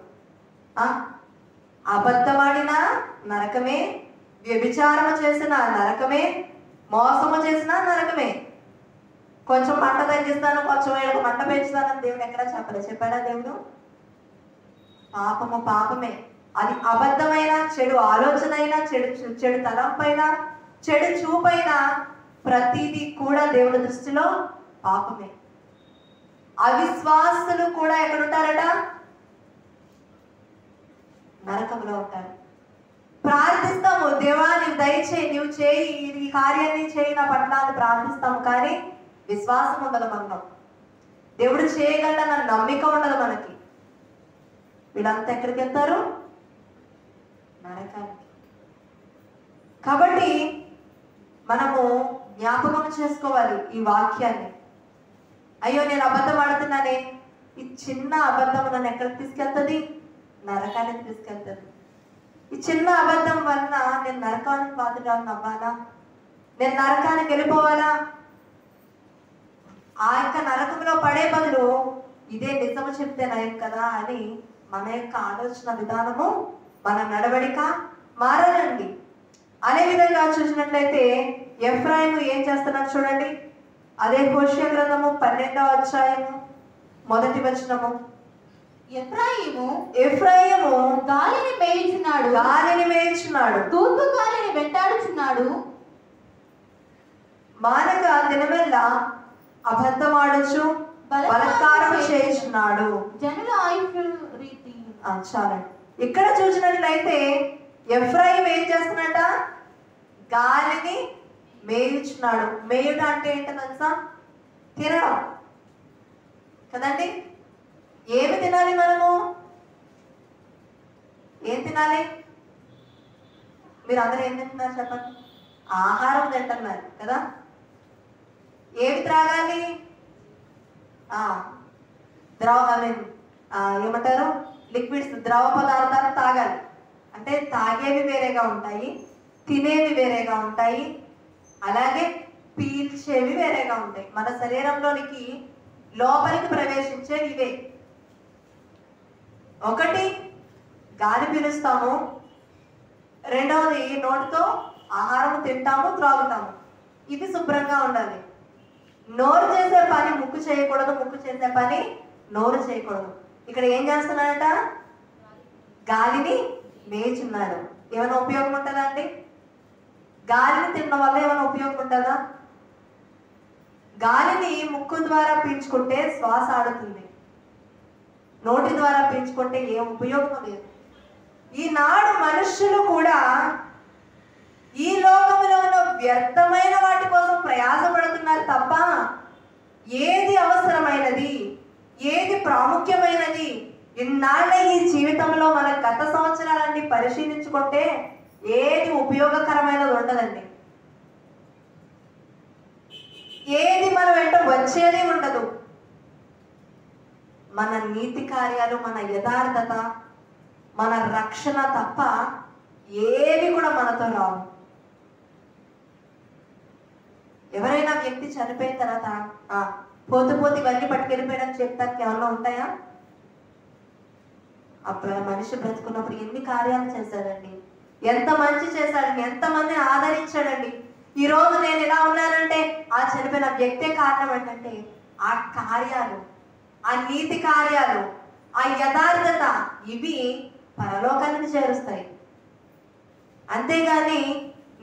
అబద్ధమాడినా నరకమే, వ్యభిచారము చేసిన నరకమే, మోసము చేసిన నరకమే. కొంచెం మంట తగ్గిస్తాను, కొంచెం వీళ్ళకి మంట పెంచుతానని దేవుడు ఎక్కడా చెప్పలేదు. చెప్పాడా దేవుడు? పాపము పాపమే. అది అబద్ధమైన, చెడు ఆలోచన అయినా, చెడు తలంపైనా, చెడు చూపైనా ప్రతిదీ కూడా దేవుడి దృష్టిలో పాపమే. అవిశ్వాసులు కూడా ఎక్కడుంటారట? నరకంలో ఉంటారు. ప్రార్థిస్తాము, దేవా నీవు దయచేయి, నీవు చేయి, ఈ కార్యాన్ని చేయి నా పట్ల అని ప్రార్థిస్తాము. కానీ విశ్వాసం ఉండదు మనలో. దేవుడు చేయగలడన్న నమ్మిక ఉండదు మనకి. వీళ్ళంతా ఎక్కడికి వెళ్తారు? నరకానికి. కాబట్టి మనము జ్ఞాపకం చేసుకోవాలి ఈ వాక్యాన్ని. అయ్యో నేను అబద్ధం ఆడుతున్నానే, ఈ చిన్న అబద్ధం నన్ను ఎక్కడికి తీసుకెళ్తుంది? నరకానికి తీసుకెళ్తుంది. ఈ చిన్న అబద్ధం వలన నేను నరకానికి పాత్రను అవ్వాలా? నేను నరకానికి వెళ్ళిపోవాలా? ఆ యొక్క నరకంలో పడే బదులు ఇదే నిజము చెప్తే నయం కదా అని మన యొక్క ఆలోచన విధానము, మన నడవడిక మారాలండి. అదే విధంగా చూసినట్లయితే ఎఫ్రాయిము ఏం చేస్తున్నారు చూడండి. అదే హోషేయ గ్రంథము 12వ అధ్యాయము 1వ వచనము. ఎఫ్రాయిము గాలిని మేయుచున్నాడు, తూర్పు గాలిని వెంటాడుచున్నాడు, మానక దినమెల్లా అబద్ధమాడుచు బలత్కారం చేయుచున్నాడు. జనుల ఆయుష్యుల రీతి. చాలండి. ఇక్కడ చూసినట్లయితే ఎఫ్రాయిం ఏం చేస్తున్నట? గాలిని మేయుచున్నాడు. మేయుట అంటే ఏంటో తెలుసా? తినడం కదండి. ఏమి తినాలి మనము? ఏం తినాలి? మీరు అందరూ ఏం తింటున్నారు చెప్పండి? ఆహారం తింటున్నారు కదా. ఏమి త్రాగాలి? ఏమంటారు, లిక్విడ్స్, ద్రవ పదార్థాలు తాగాలి. అంటే తాగేవి వేరేగా ఉంటాయి, తినేవి వేరేగా ఉంటాయి, అలాగే పీల్చేవి వేరేగా ఉంటాయి. మన శరీరంలోనికి లోపలికి ప్రవేశించేవి ఇవే. ఒకటి గాలి పీలుస్తాము, రెండవది నోటితో ఆహారం తింటాము, త్రాగుతాము. ఇవి శుభ్రంగా ఉండాలి. నోరు చేసే పని ముక్కు చేయకూడదు, ముక్కు చేసే పని నోరు చేయకూడదు. ఇక్కడ ఏం చేస్తున్నాడట? గాలిని మేయుచున్నాడు. ఏమైనా ఉపయోగం ఉంటుందా అండి? గాలిని తినడం వల్ల ఏమైనా ఉపయోగం ఉంటుందా? గాలిని ముక్కు ద్వారా పీల్చుకుంటే శ్వాస ఆడుతుంది, నోటి ద్వారా పీల్చుకుంటే ఏం ఉపయోగం లేదు. ఈనాడు మనుషులు కూడా ఈ లోకంలో ఉన్న వ్యర్థమైన వాటి కోసం ప్రయాసపడుతున్నారు తప్ప ఏది అవసరమైనది, ఏది ప్రాముఖ్యమైనది, ఇన్నాళ్ళ ఈ జీవితంలో మన గత సంవత్సరాలన్నీ పరిశీలించుకుంటే ఏది ఉపయోగకరమైనది ఉండదండి. ఏది మన వెంట వచ్చేది ఉండదు. మన నీతి కార్యాలు, మన యథార్థత, మన రక్షణ తప్ప ఏవి కూడా మనతో రావు. ఎవరైనా వ్యక్తి చనిపోయిన తర్వాత పోతు పోతు ఇవన్నీ పట్టుకెళ్ళిపోయాడని చెప్తానికి ఏమన్నా ఉంటాయా? అప్పుడు మనిషి బ్రతుకున్నప్పుడు ఎన్ని కార్యాలు చేశాడండి, ఎంత మంచి చేశాడండి, ఎంతమందిని ఆదరించాడండి. ఈ రోజు నేను ఇలా ఉన్నానంటే ఆ చనిపోయిన వ్యక్తే కారణం. ఏంటంటే ఆ కార్యాలు, ఆ నీతి కార్యాలు, ఆ యథార్థత, ఇవి పరలోకానికి చేరుస్తాయి. అంతేగాని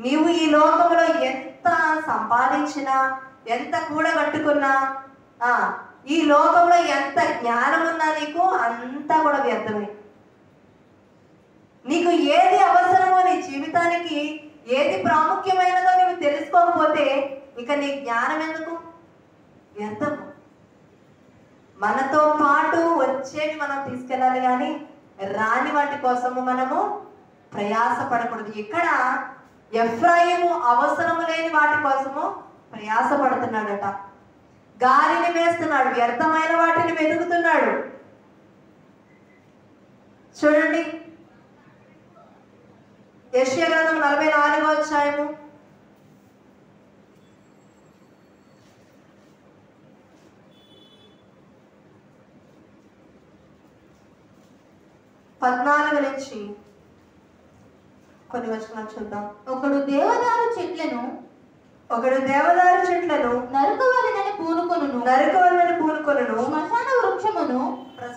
నీవు ఈ లోకంలో ఎంత సంపాదించినా, ఎంత కూడగట్టుకున్నా, ఈ లోకంలో ఎంత జ్ఞానం ఉన్నా నీకు అంతా కూడా వ్యర్థమే. నీకు ఏది అవసరమో నీ జీవితానికి, ఏది ప్రాముఖ్యమైనదో నీవు తెలుసుకోకపోతే ఇక నీ జ్ఞానం ఎందుకు? వ్యర్థం. మనతో పాటు వచ్చేవి మనం తీసుకెళ్ళాలి, కానీ రాని వాటి కోసము మనము ప్రయాసపడకూడదు. ఇక్కడ ఎఫ్రాయిము అవసరము లేని వాటి కోసము ప్రయాసపడుతున్నాడట. గాలిని వేస్తున్నాడు, వ్యర్థమైన వాటిని వెతుకుతున్నాడు. చూడండి, యెషయా గ్రంథం 44వ అధ్యాయము 14 నుంచి కొన్ని వచనాలు చూద్దాం. ఒకడు దేవదారు చెట్లను నరకవలెనని పూనుకొనును,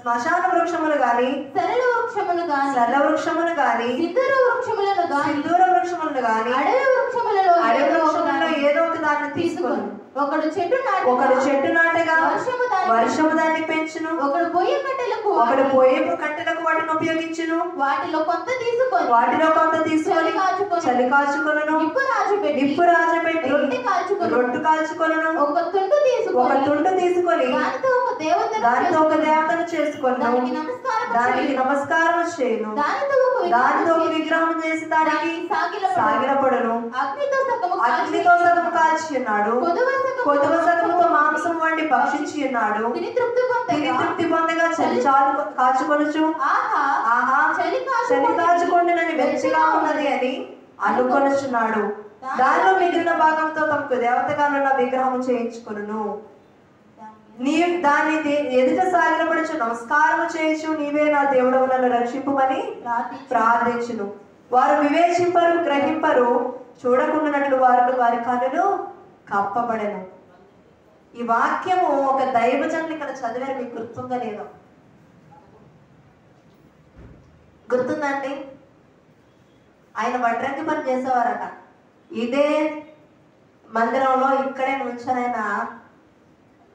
శ్మశాన వృక్షములు గాని, సరళ వృక్షములు గాని, సింధూర వృక్షములను గాని, అడవి వృక్షములలో ఏదో ఒక దాన్ని తీసుకొని ఒకడు చెట్టు నాటగా వర్షము దాన్ని పెంచును. ఒకడు పొయ్యి కట్టెలకు వాటిని ఉపయోగించును. వాటిలో కొంత తీసుకొని చలి కాచుకొనును. నిప్పు రాజబెట్టి రొట్టు కాల్చుకొనును. ఒక తుండు తీసుకొని దానితో ఒక దేవతను చేసుకొని దానికి నమస్కారం చేయను. దానితో ఒక విగ్రహం చేసి దానికి సాగిలపడును. అగ్నితో సగము కాల్చి ఉన్నాడు. కొద్దువ సగముతో మాంసం వండి భక్షించి ఉన్నాడు. తిని తృప్తి పొందగా చలి కాచుకొనుచు ఆహా చలి కాచుకొండునని వెచ్చగా ఉన్నది అని అనుకొనుచున్నాడు. దానిలో మిగిలిన భాగంతో తమకు దేవతగానున్న విగ్రహం చేయించుకొనును. దాన్ని ఎదుట సాగిలపడుచు నమస్కారము చేయొచ్చు. నీవే నా దేవుడవు, నన్ను రక్షింపుమని ప్రార్థించును. వారు వివేచింపరు, గ్రహింపరు, చూడకుండానట్లు వారి కన్నులు కప్పబడెను. ఈ వాక్యము ఒక దైవజనులు ఇక్కడ చదివారు. మీకు గుర్తుందా లేదో? గుర్తుందండి? ఆయన వడ్రంగి పని చేసేవారట. ఇదే మందిరంలో ఇక్కడే నుంచొని ఆయన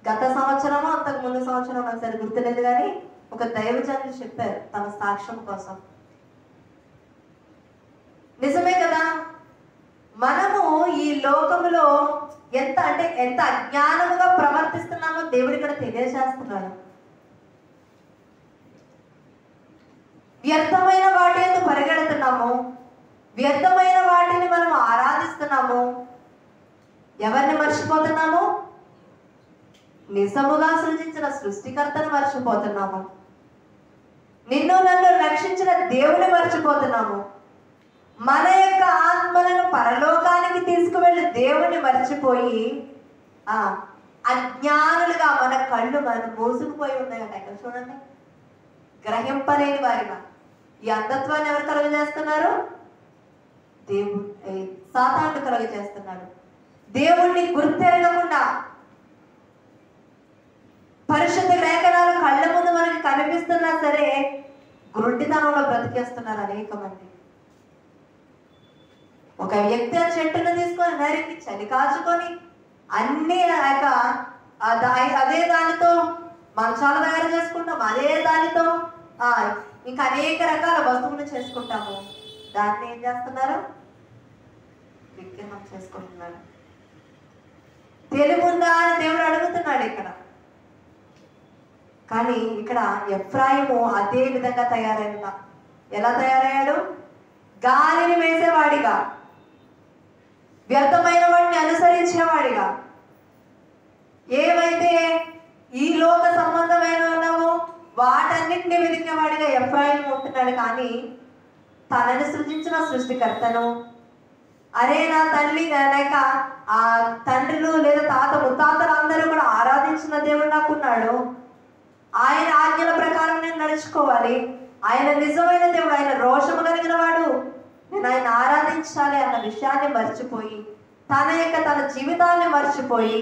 గత సంవత్సరమో అంతకు ముందు సంవత్సరం నాకు సరి గుర్తులేదు, కానీ ఒక దైవజనులు చెప్పారు తన సాక్ష్యం కోసం. నిజమే కదా, మనము ఈ లోకములో ఎంత అజ్ఞానముగా ప్రవర్తిస్తున్నామో దేవుడు ఇక్కడ తెలియజేస్తున్నాడు. వ్యర్థమైన వాటి యందు పరిగెడుతున్నాము, వ్యర్థమైన వాటిని మనం ఆరాధిస్తున్నాము. ఎవరిని మర్చిపోతున్నాము? నిజముగా సృజించిన సృష్టికర్తను మర్చిపోతున్నాము. నిన్ను నన్ను రక్షించిన దేవుని మర్చిపోతున్నాము. మన యొక్క ఆత్మలను పరలోకానికి తీసుకువెళ్ళి దేవుని మర్చిపోయి అజ్ఞానులుగా మన కళ్ళు మూసుకుపోయి ఉన్నాయట. ఇక్కడ చూడండి, గ్రహింపలేని వారిగా. ఈ అంధత్వాన్ని ఎవరు కలుగజేస్తున్నారు? దేవుడు, సాతానుడు కలుగజేస్తున్నాడు. దేవుణ్ణి గుర్తెరగకుండా పరిశుద్ధ లేఖనాలు కళ్ళ ముందు మనకి కనిపిస్తున్నా సరే గురుడితనంలో బ్రతికేస్తున్నారు అనేక మంది. ఒక వ్యక్తి ఆ చెట్టును తీసుకొని నరికి చలి కాచుకొని అన్ని అదే దానితో మంచాలు తయారు చేసుకుంటాం, అదే దానితో ఇంకా అనేక రకాల వస్తువులు చేసుకుంటాము. దాన్ని ఏం చేస్తున్నారు? విగ్రహం చేసుకుంటున్నారు. తెలివుందా అని దేవుడు అడుగుతున్నాడు ఇక్కడ. కానీ ఇక్కడ ఎఫ్రాయిము అదే విధంగా తయారైన. ఎలా తయారయ్యాడు? గాలిని వేసేవాడిగా, వ్యర్థమైన వాడిని అనుసరించేవాడిగా. ఏవైతే ఈ లోక సంబంధమైన ఉన్నావో వాటన్నిటిని వెతికేవాడిగా ఎఫ్రాయిము ఉంటున్నాడు. కానీ తనని సృజించిన సృష్టికర్తను, అరే నా తల్లి లేక ఆ తండ్రులు లేదా తాత ముత్తాతలు అందరూ కూడా ఆరాధించిన దేవుడు నాకున్నాడు, ఆయన ఆజ్ఞల ప్రకారం నేను నడుచుకోవాలి, ఆయన నిజమైన దేవుడు, ఆయన రోషము కలిగిన వాడు, నేను ఆయన ఆరాధించాలి అన్న విషయాన్ని మర్చిపోయి, తన జీవితాన్ని మర్చిపోయి,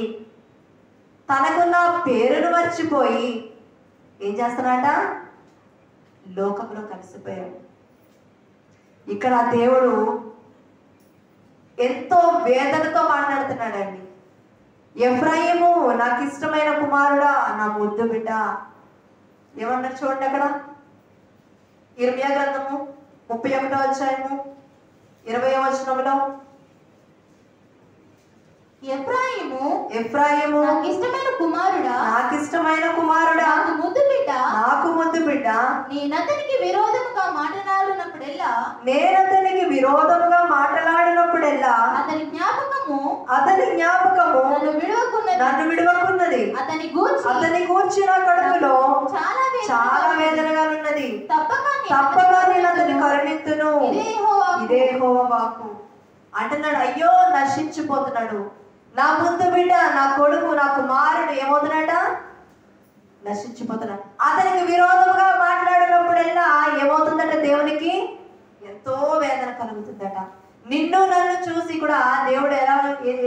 తనకున్న పేరును మర్చిపోయి ఏం చేస్తున్నాట? లోకంలో కలిసిపోయాడు. ఇక్కడ దేవుడు ఎంతో వేదనతో మాట్లాడుతున్నాడండి. ఎఫ్రాయిము నాకు ఇష్టమైన కుమారుడా, నా ముద్దు బిడ్డ. ఏమన్నారు చూడండి అక్కడ, ఇర్మియా గ్రంథము 31వ అధ్యాయము 20వ వచనంలో, ఎఫ్రాయిము నాకు ఇష్టమైన కుమారుడా, నాకు ముద్దు బిడ్డ, నేనతనికి విరోధముగా మాట్లాడినప్పుడెల్లా అతని జ్ఞాపకము నన్ను విడువకున్నది. అతని గూర్చి నా కడుపులో చాలా వేదనగా ఉన్నది. తప్పక నేను అతని కరుణింతును. ఇదే యెహోవా వాక్కు అంటున్నాడు. అయ్యో నశించిపోతున్నాడు నా ముద్దు బిడ్డ, నా కొడుకు, నా కుమారుడు ఏమవుతున్నాడ? నశించిపోతున్నాడు. అతనికి విరోధంగా మాట్లాడినప్పుడల్లా ఏమవుతుందట? దేవునికి ఎంతో వేదన కలుగుతుందట. నిన్ను నన్ను చూసి కూడా దేవుడు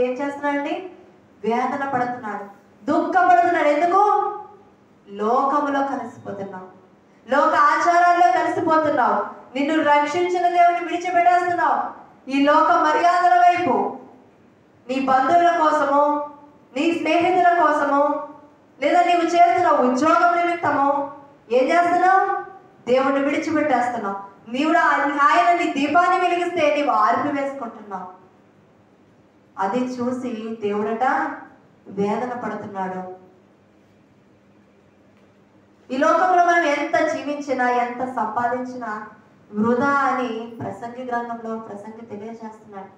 ఏం చేస్తున్నాడండి? వేదన పడుతున్నాడు, దుఃఖపడుతున్నాడు. ఎందుకు? లోకములో కలిసిపోతున్నావు, లోక ఆచారాల్లో కలిసిపోతున్నావు, నిన్ను రక్షించిన దేవుని విడిచిపెట్టేస్తున్నావు, ఈ లోక మర్యాదల వైపు నీ బంధువుల కోసము, నీ స్నేహితుల కోసము, లేదా నీవు చేస్తున్న ఉద్యోగం నిమిత్తము ఏం చేస్తున్నావు? దేవుణ్ణి విడిచిపెట్టేస్తున్నావు. నీవు ఆయన నీ దీపాన్ని వెలిగిస్తే నీవు ఆర్పివేసుకుంటున్నావు. అది చూసి దేవుడట వేదన పడుతున్నాడు. ఈ లోకంలో మనం ఎంత జీవించినా, ఎంత సంపాదించినా వృధా అని ప్రసంగి గ్రంథంలో ప్రసంగి తెలియజేస్తున్నాడు.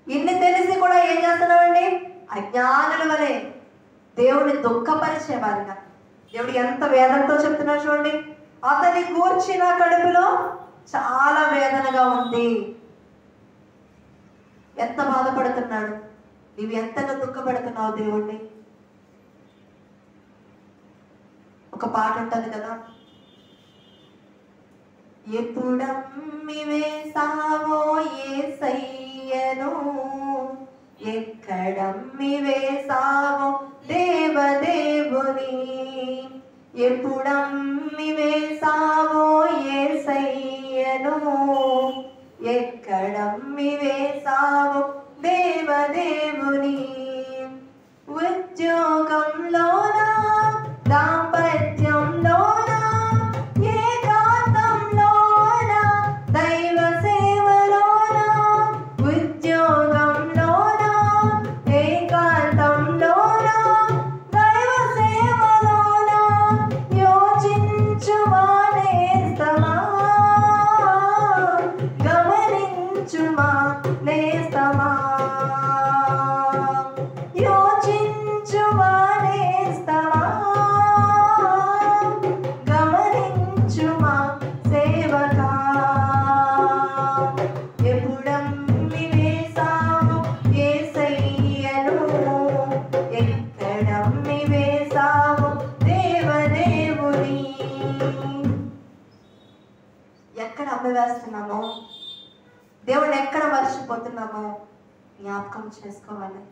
ఇన్ని తెలిసి కూడా ఏం చేస్తున్నామండి? అజ్ఞానుల వలె దేవుడిని దుఃఖపరిచేవారిగా. దేవుడు ఎంత వేదనతో చెప్తున్నాడు చూడండి. అతని కూర్చిన కడుపులో చాలా వేదనగా ఉంది. ఎంత బాధపడుతున్నాడు. నీవు ఎంతగా దుఃఖపడుతున్నావు దేవుణ్ణి. ఒక పాట ఉంటుంది కదా, ఎప్పుడమ్మి వేసావో యేసయ్యను, ఎక్కడమ్మి వేసావో దేవదేవుని, ఎప్పుడమ్మి వేసావో యేసయ్యను, ఎక్కడమ్మి వేసావో దేవదేవుని. ఉద్యోగంలోనా, దాంపత్యంలోనా, ఏకాంతంలోనా, దైవ సేవలోనా, ఉద్యోగంలోనా, ఏకాంతంలోనా, దైవ సేవలోనా, యోచించుమా నేస్తమా, గమనించుమా నేస్తమా, యోచించుమా నేస్తమా, గమనించుమా సేవకా. ఎప్పుడమ్మి వేసావు యేసయ్యను, ఎక్కడమ్మి వేసావు దేవదేవుని. ఎక్కడ అమ్మి వేస్తున్నామో, దేవుడిని ఎక్కడ మర్చిపోతున్నామో జ్ఞాపకం చేసుకోవాలి.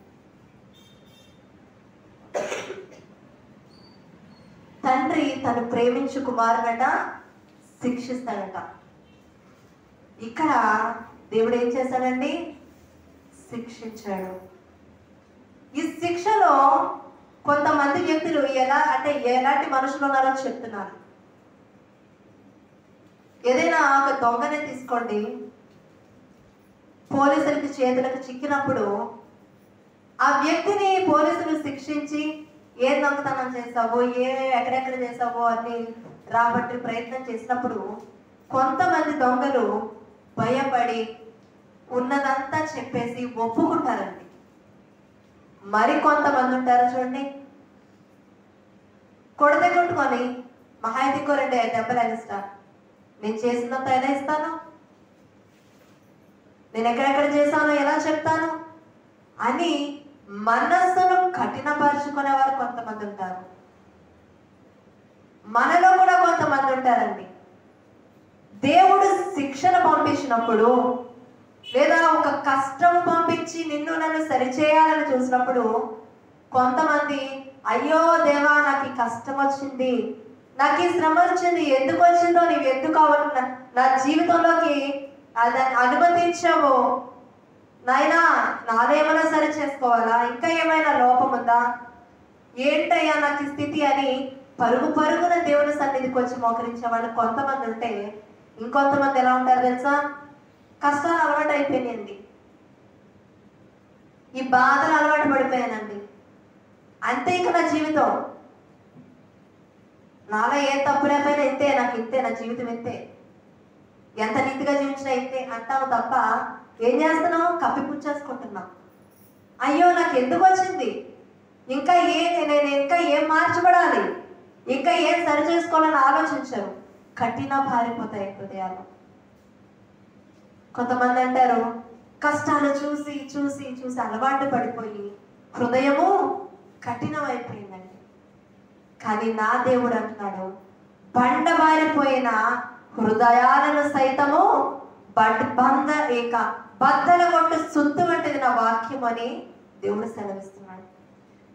తండ్రి తను ప్రేమించు కుమారుడట శిక్షిస్తాడట. ఇక్కడ దేవుడు ఏం చేశాడండి? శిక్షించాడు. ఈ శిక్షలో కొంతమంది వ్యక్తులు ఎలా అంటే ఎలాంటి మనుషులు ఉన్నారో చెప్తున్నారు. ఏదైనా ఒక దొంగనే తీసుకోండి, పోలీసులకి చేతులకు చిక్కినప్పుడు ఆ వ్యక్తిని పోలీసులు శిక్షించి ఏ దొంగతనం చేసావో, ఎక్కడెక్కడ చేసావో అని రాబట్టి ప్రయత్నం చేసినప్పుడు కొంతమంది దొంగలు భయపడి ఉన్నదంతా చెప్పేసి ఒప్పుకుంటారండి. మరి కొంతమంది ఉంటారు చూడండి, కొడితే కొట్టుకొని మహా అయితే 2 దెబ్బలు ఎగస్తా, నేను చేసినంత ఎలా ఇస్తాను, నేను ఎక్కడెక్కడ చేశానో ఎలా చెప్తాను అని మనస్సును కఠినపరుచుకునే వారు కొంతమంది ఉంటారు. మనలో కూడా కొంతమంది ఉంటారండి. దేవుడు శిక్షణ పంపించినప్పుడు, లేదా ఒక కష్టం పంపించి నిన్ను నన్ను సరిచేయాలని చూసినప్పుడు కొంతమంది, అయ్యో దేవా నాకు ఈ కష్టం వచ్చింది, నాకు ఈ శ్రమ వచ్చింది, ఎందుకు వచ్చిందో, నీవు ఎందుకు కావాలి నా జీవితంలోకి దాన్ని అనుమతించావో, నాయనా నాదేమైనా సరి చేసుకోవాలా, ఇంకా ఏమైనా లోపం ఉందా, ఏంటయ్యా నాకు ఈ స్థితి అని పరుగు పరుగున దేవుని సన్నిధికి వచ్చి మోకరించే వాళ్ళు కొంతమంది ఉంటే, ఇంకొంతమంది ఎలా ఉంటారు తెలుసా? కష్టాలు అలవాటు అయిపోయినాయండి, ఈ బాధలు అలవాటు పడిపోయానండి, అంతే ఇక నా జీవితం, నాలో ఏ తప్పు లేకపోయినా ఇంతే, నాకు ఇంతే, నా జీవితం ఇంతే, ఎంత నీతిగా జీవించినా ఇంతే అంటావు తప్ప ఏం చేస్తున్నావు? కప్పిపుచ్చేసుకుంటున్నావు. అయ్యో నాకు ఎందుకు వచ్చింది, ఇంకా నేను ఇంకా ఏం మార్చబడాలి, ఇంకా ఏం సరి చేసుకోవాలని ఆలోచించరు. కఠిన పారిపోతాయి హృదయాలు. కొంతమంది అంటారు, కష్టాలు చూసి చూసి చూసి అలవాటు పడిపోయి హృదయము కఠినమైపోయిందండి. కానీ నా దేవుడు అంటున్నాడు, బండబారిపోయిన హృదయాలను సైతము బద్దల కొట్టు సుత్తు వంటిది నా వాక్యం అని దేవుడు సెలవిస్తున్నాడు.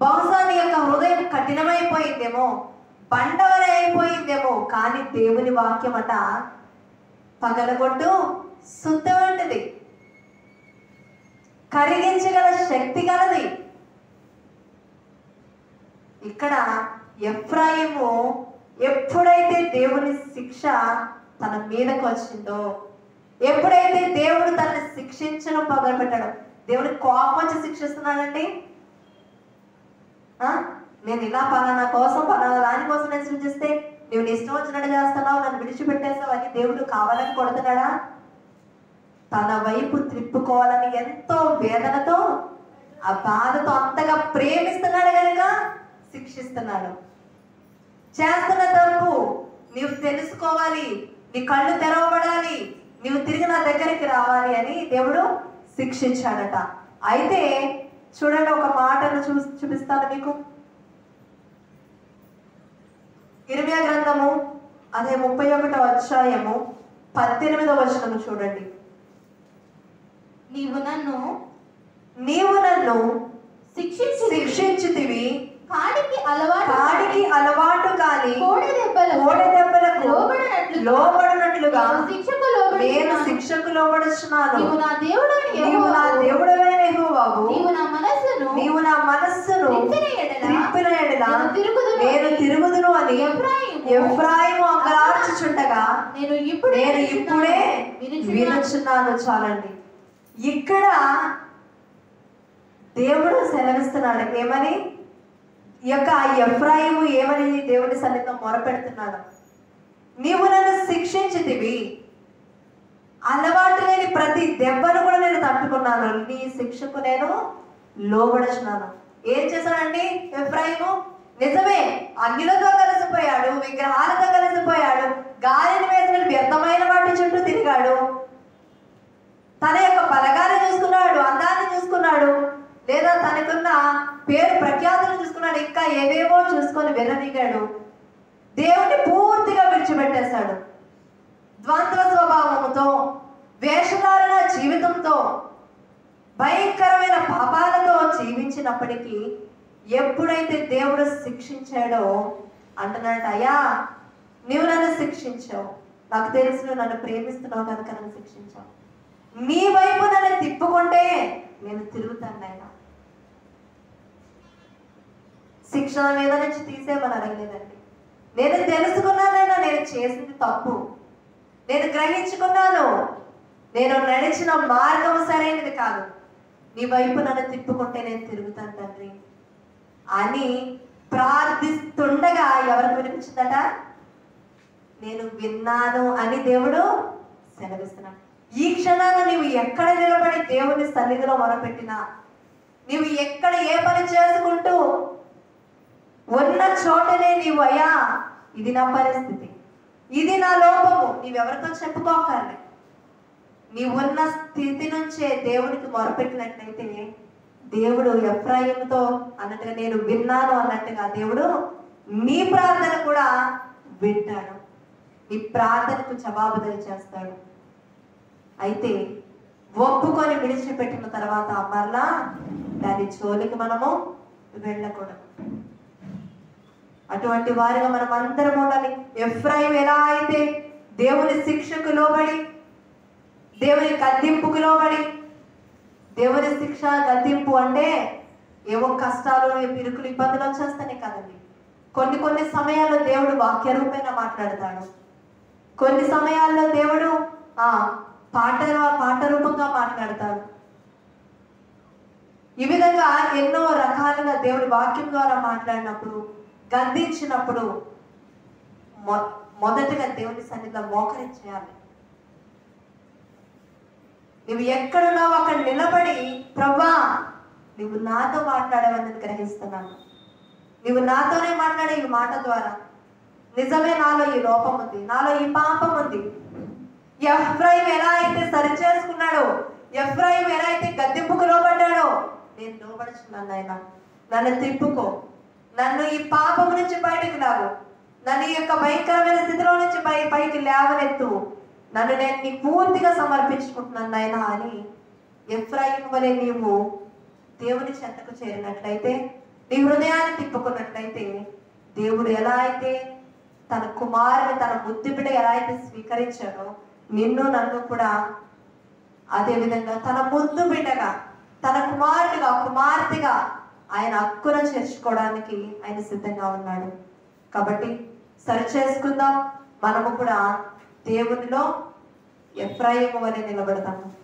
బహుశా నీ యొక్క హృదయం కఠినమైపోయిందేమో, బండవలే అయిపోయిందేమో, కానీ దేవుని వాక్యం అట పగలగొట్టు సుత్తు వంటిది. కరిగించగల శక్తి గలది. ఇక్కడ ఎఫ్రాయిము ఎప్పుడైతే దేవుని శిక్ష తన మీదకు వచ్చిందో, ఎప్పుడైతే దేవుడు తనని శిక్షించడం మొదలుపెట్టాడు, దేవుని కోపం వచ్చి శిక్షిస్తున్నాడండి. నేను ఇలా పలానా కోసం పలానా దాని కోసం నేను సృష్టిస్తే నువ్వు నీ ఇష్టం వచ్చినట్టు చేస్తున్నావు, నన్ను విడిచిపెట్టేసావు అని దేవుడు కావాలని కొడుతున్నాడా? తన వైపు త్రిప్పుకోవాలని ఎంతో వేదనతో, ఆ బాధతో అంతగా ప్రేమిస్తున్నాడు కనుక శిక్షిస్తున్నాడు. చేస్తున్న తప్పు నీవు తెలుసుకోవాలి, నీ కళ్ళు తెరవబడాలి, నీవు తిరిగి నా దగ్గరికి రావాలి అని దేవుడు శిక్షించాడట. అయితే చూడండి, ఒక మాటను చూపిస్తాను మీకు. ఇర్మియా గ్రంథము అదే 31వ అధ్యాయము 18వ వచనము చూడండి. నీవు నన్ను శిక్షించితివి, కాడికి అలవాటు కాని కోడె దెబ్బలకు లోబడినట్లుగా నేను శిక్షకు శిక్షకు లోబడుచున్నాను. నీవు నా దేవుడవైన యెహోవావు, నీవు నా మనస్సును త్రిప్పిన ఎడల నేను తిరుగుదును అని ఎఫ్రాయిము అంగలార్చుచుండగా నేను ఇప్పుడే వినుచున్నాను. చాలండి, ఇక్కడ దేవుడు సెలవిస్తున్నాడు. ఏమని? ఈ యొక్క ఎఫ్రాయిము ఏమని దేవుని సన్నిధిలో మొరపెడుతున్నాడు? నీవు నన్ను శిక్షించితివి, అలవాటు లేని ప్రతి దెబ్బను కూడా నేను తట్టుకున్నాను, నీ శిక్షకు నేను లోబడుచున్నాను. ఏం చేశాడండి ఎఫ్రాయిము? నిజమే, అన్యులతో కలిసిపోయాడు, విగ్రహాలతో కలిసిపోయాడు, గాలిని వేసిన వ్యర్థమైన వాటి చుట్టూ తిరిగాడు, తన యొక్క బలగాన్ని చూసుకున్నాడు, అందాన్ని చూసుకున్నాడు, లేదా తనకున్న పేరు ప్రఖ్యాతులు చూసుకున్నాడు, ఇంకా ఏవేవో చూసుకొని విర్రవీగాడు. దేవుణ్ణి పూర్తిగా విడిచిపెట్టేశాడు. ద్వంద్వ స్వభావంతో, వేషధారణ జీవితంతో, భయంకరమైన పాపాలతో జీవించినప్పటికీ ఎప్పుడైతే దేవుడు శిక్షించాడో అంటున్నాడు, అయ్యా నీవు నన్ను శిక్షించావు, నాకు తెలుసు నువ్వు నన్ను ప్రేమిస్తున్నావు కనుక నన్ను శిక్షించావు, నీ వైపు నన్ను తిప్పుకుంటే నేను తిరుగుతాను నాయన. శిక్షణ మీద నుంచి తీసేమని అడగలేదండి. నేను తెలుసుకున్నానైనా నేను చేసింది తప్పు, నేను గ్రహించుకున్నాను, నేను నడిచిన మార్గం సరైనది కాదు, నీ వైపు నన్ను తిప్పుకుంటే నేను తిరుగుతాను తండ్రి అని ప్రార్థిస్తుండగా ఎవరికి వినిపించిందట? నేను విన్నాను అని దేవుడు సెలవిస్తున్నాడు. ఈ క్షణాన నీవు ఎక్కడ నిలబడి దేవుని సన్నిధిలో మొరపెట్టినా, నీవు ఎక్కడ ఏ పని చేసుకుంటూ ఉన్న చోటనే నీవు అయ్యా ఇది నా పరిస్థితి, ఇది నా లోపము, నీవెవరితో చెప్పుకోకండి, నీవున్న స్థితి నుంచే దేవునికి మొరపెట్టినట్లయితే దేవుడు ఎఫ్రాయిముతో అన్నట్టుగా నేను విన్నాను అన్నట్టుగా దేవుడు నీ ప్రార్థన కూడా వింటాడు, నీ ప్రార్థనకు జవాబుదారీ చేస్తాడు. అయితే ఒప్పుకొని విడిచిపెట్టిన తర్వాత మరలా దాని జోలికి మనము వెళ్ళకూడదు. అటువంటి వారిగా మనం అందరం ఉండాలి. ఎఫ్రాయిము ఎలా అయితే దేవుని శిక్షకు లోబడి, దేవుని గద్దింపుకు లోబడి, దేవుని శిక్ష గద్దింపు అంటే ఏవో కష్టాలు, పిరుకులు, ఇబ్బందులు వచ్చేస్తానే కదండి. కొన్ని సమయాల్లో దేవుడు వాక్య రూపేణ మాట్లాడతాడు, కొన్ని సమయాల్లో దేవుడు పాట రూపంగా మాట్లాడతాడు. ఈ విధంగా ఎన్నో రకాలుగా దేవుడి వాక్యం ద్వారా మాట్లాడినప్పుడు, గద్దించినప్పుడు మొదటగా దేవుని సన్నిధిలో మోకరించేయాలి. నువ్వు ఎక్కడున్నావు అక్కడ నిలబడి, ప్రభా నువ్వు నాతో మాట్లాడేవని గ్రహిస్తున్నాను, నువ్వు నాతోనే మాట్లాడే ఈ మాట ద్వారా నిజమే నాలో ఈ లోపం ఉంది, నాలో ఈ పాపం ఉంది. ఎఫ్రాయిము ఎలా అయితే సరి చేసుకున్నాడో, ఎఫ్రాయిము ఎలా అయితే గద్దింపుకు లోబడ్డాడో, నేను లోబడుచున్నాను నాయన, నన్ను తిప్పుకో, నన్ను ఈ పాపం నుంచి బయటకు లాగు, నన్ను ఈ యొక్క భయంకరమైన స్థితిలో నుంచి పైకి లేవనెత్తు, నన్ను నేను నీ పూర్తిగా సమర్పించుకుంటున్నాను నాయన అని ఎఫ్రాయిము వలె నీవు దేవుని చెంతకు చేరినట్లయితే, నీ హృదయాన్ని తిప్పుకున్నట్లయితే, దేవుడు ఎలా అయితే తన కుమారుని, తన ముద్దు బిడ్డ ఎలా అయితే స్వీకరించాడో, నిన్ను నన్ను కూడా అదే విధంగా తన ముద్దు బిడ్డగా, తన కుమారుడిగా కుమార్తెగా ఆయన హక్కున చేర్చుకోవడానికి ఆయన సిద్ధంగా ఉన్నాడు. కాబట్టి సరి చేసుకుందాం, మనము కూడా దేవునిలో ఎఫ్రాయిము వలె నిలబడతాము.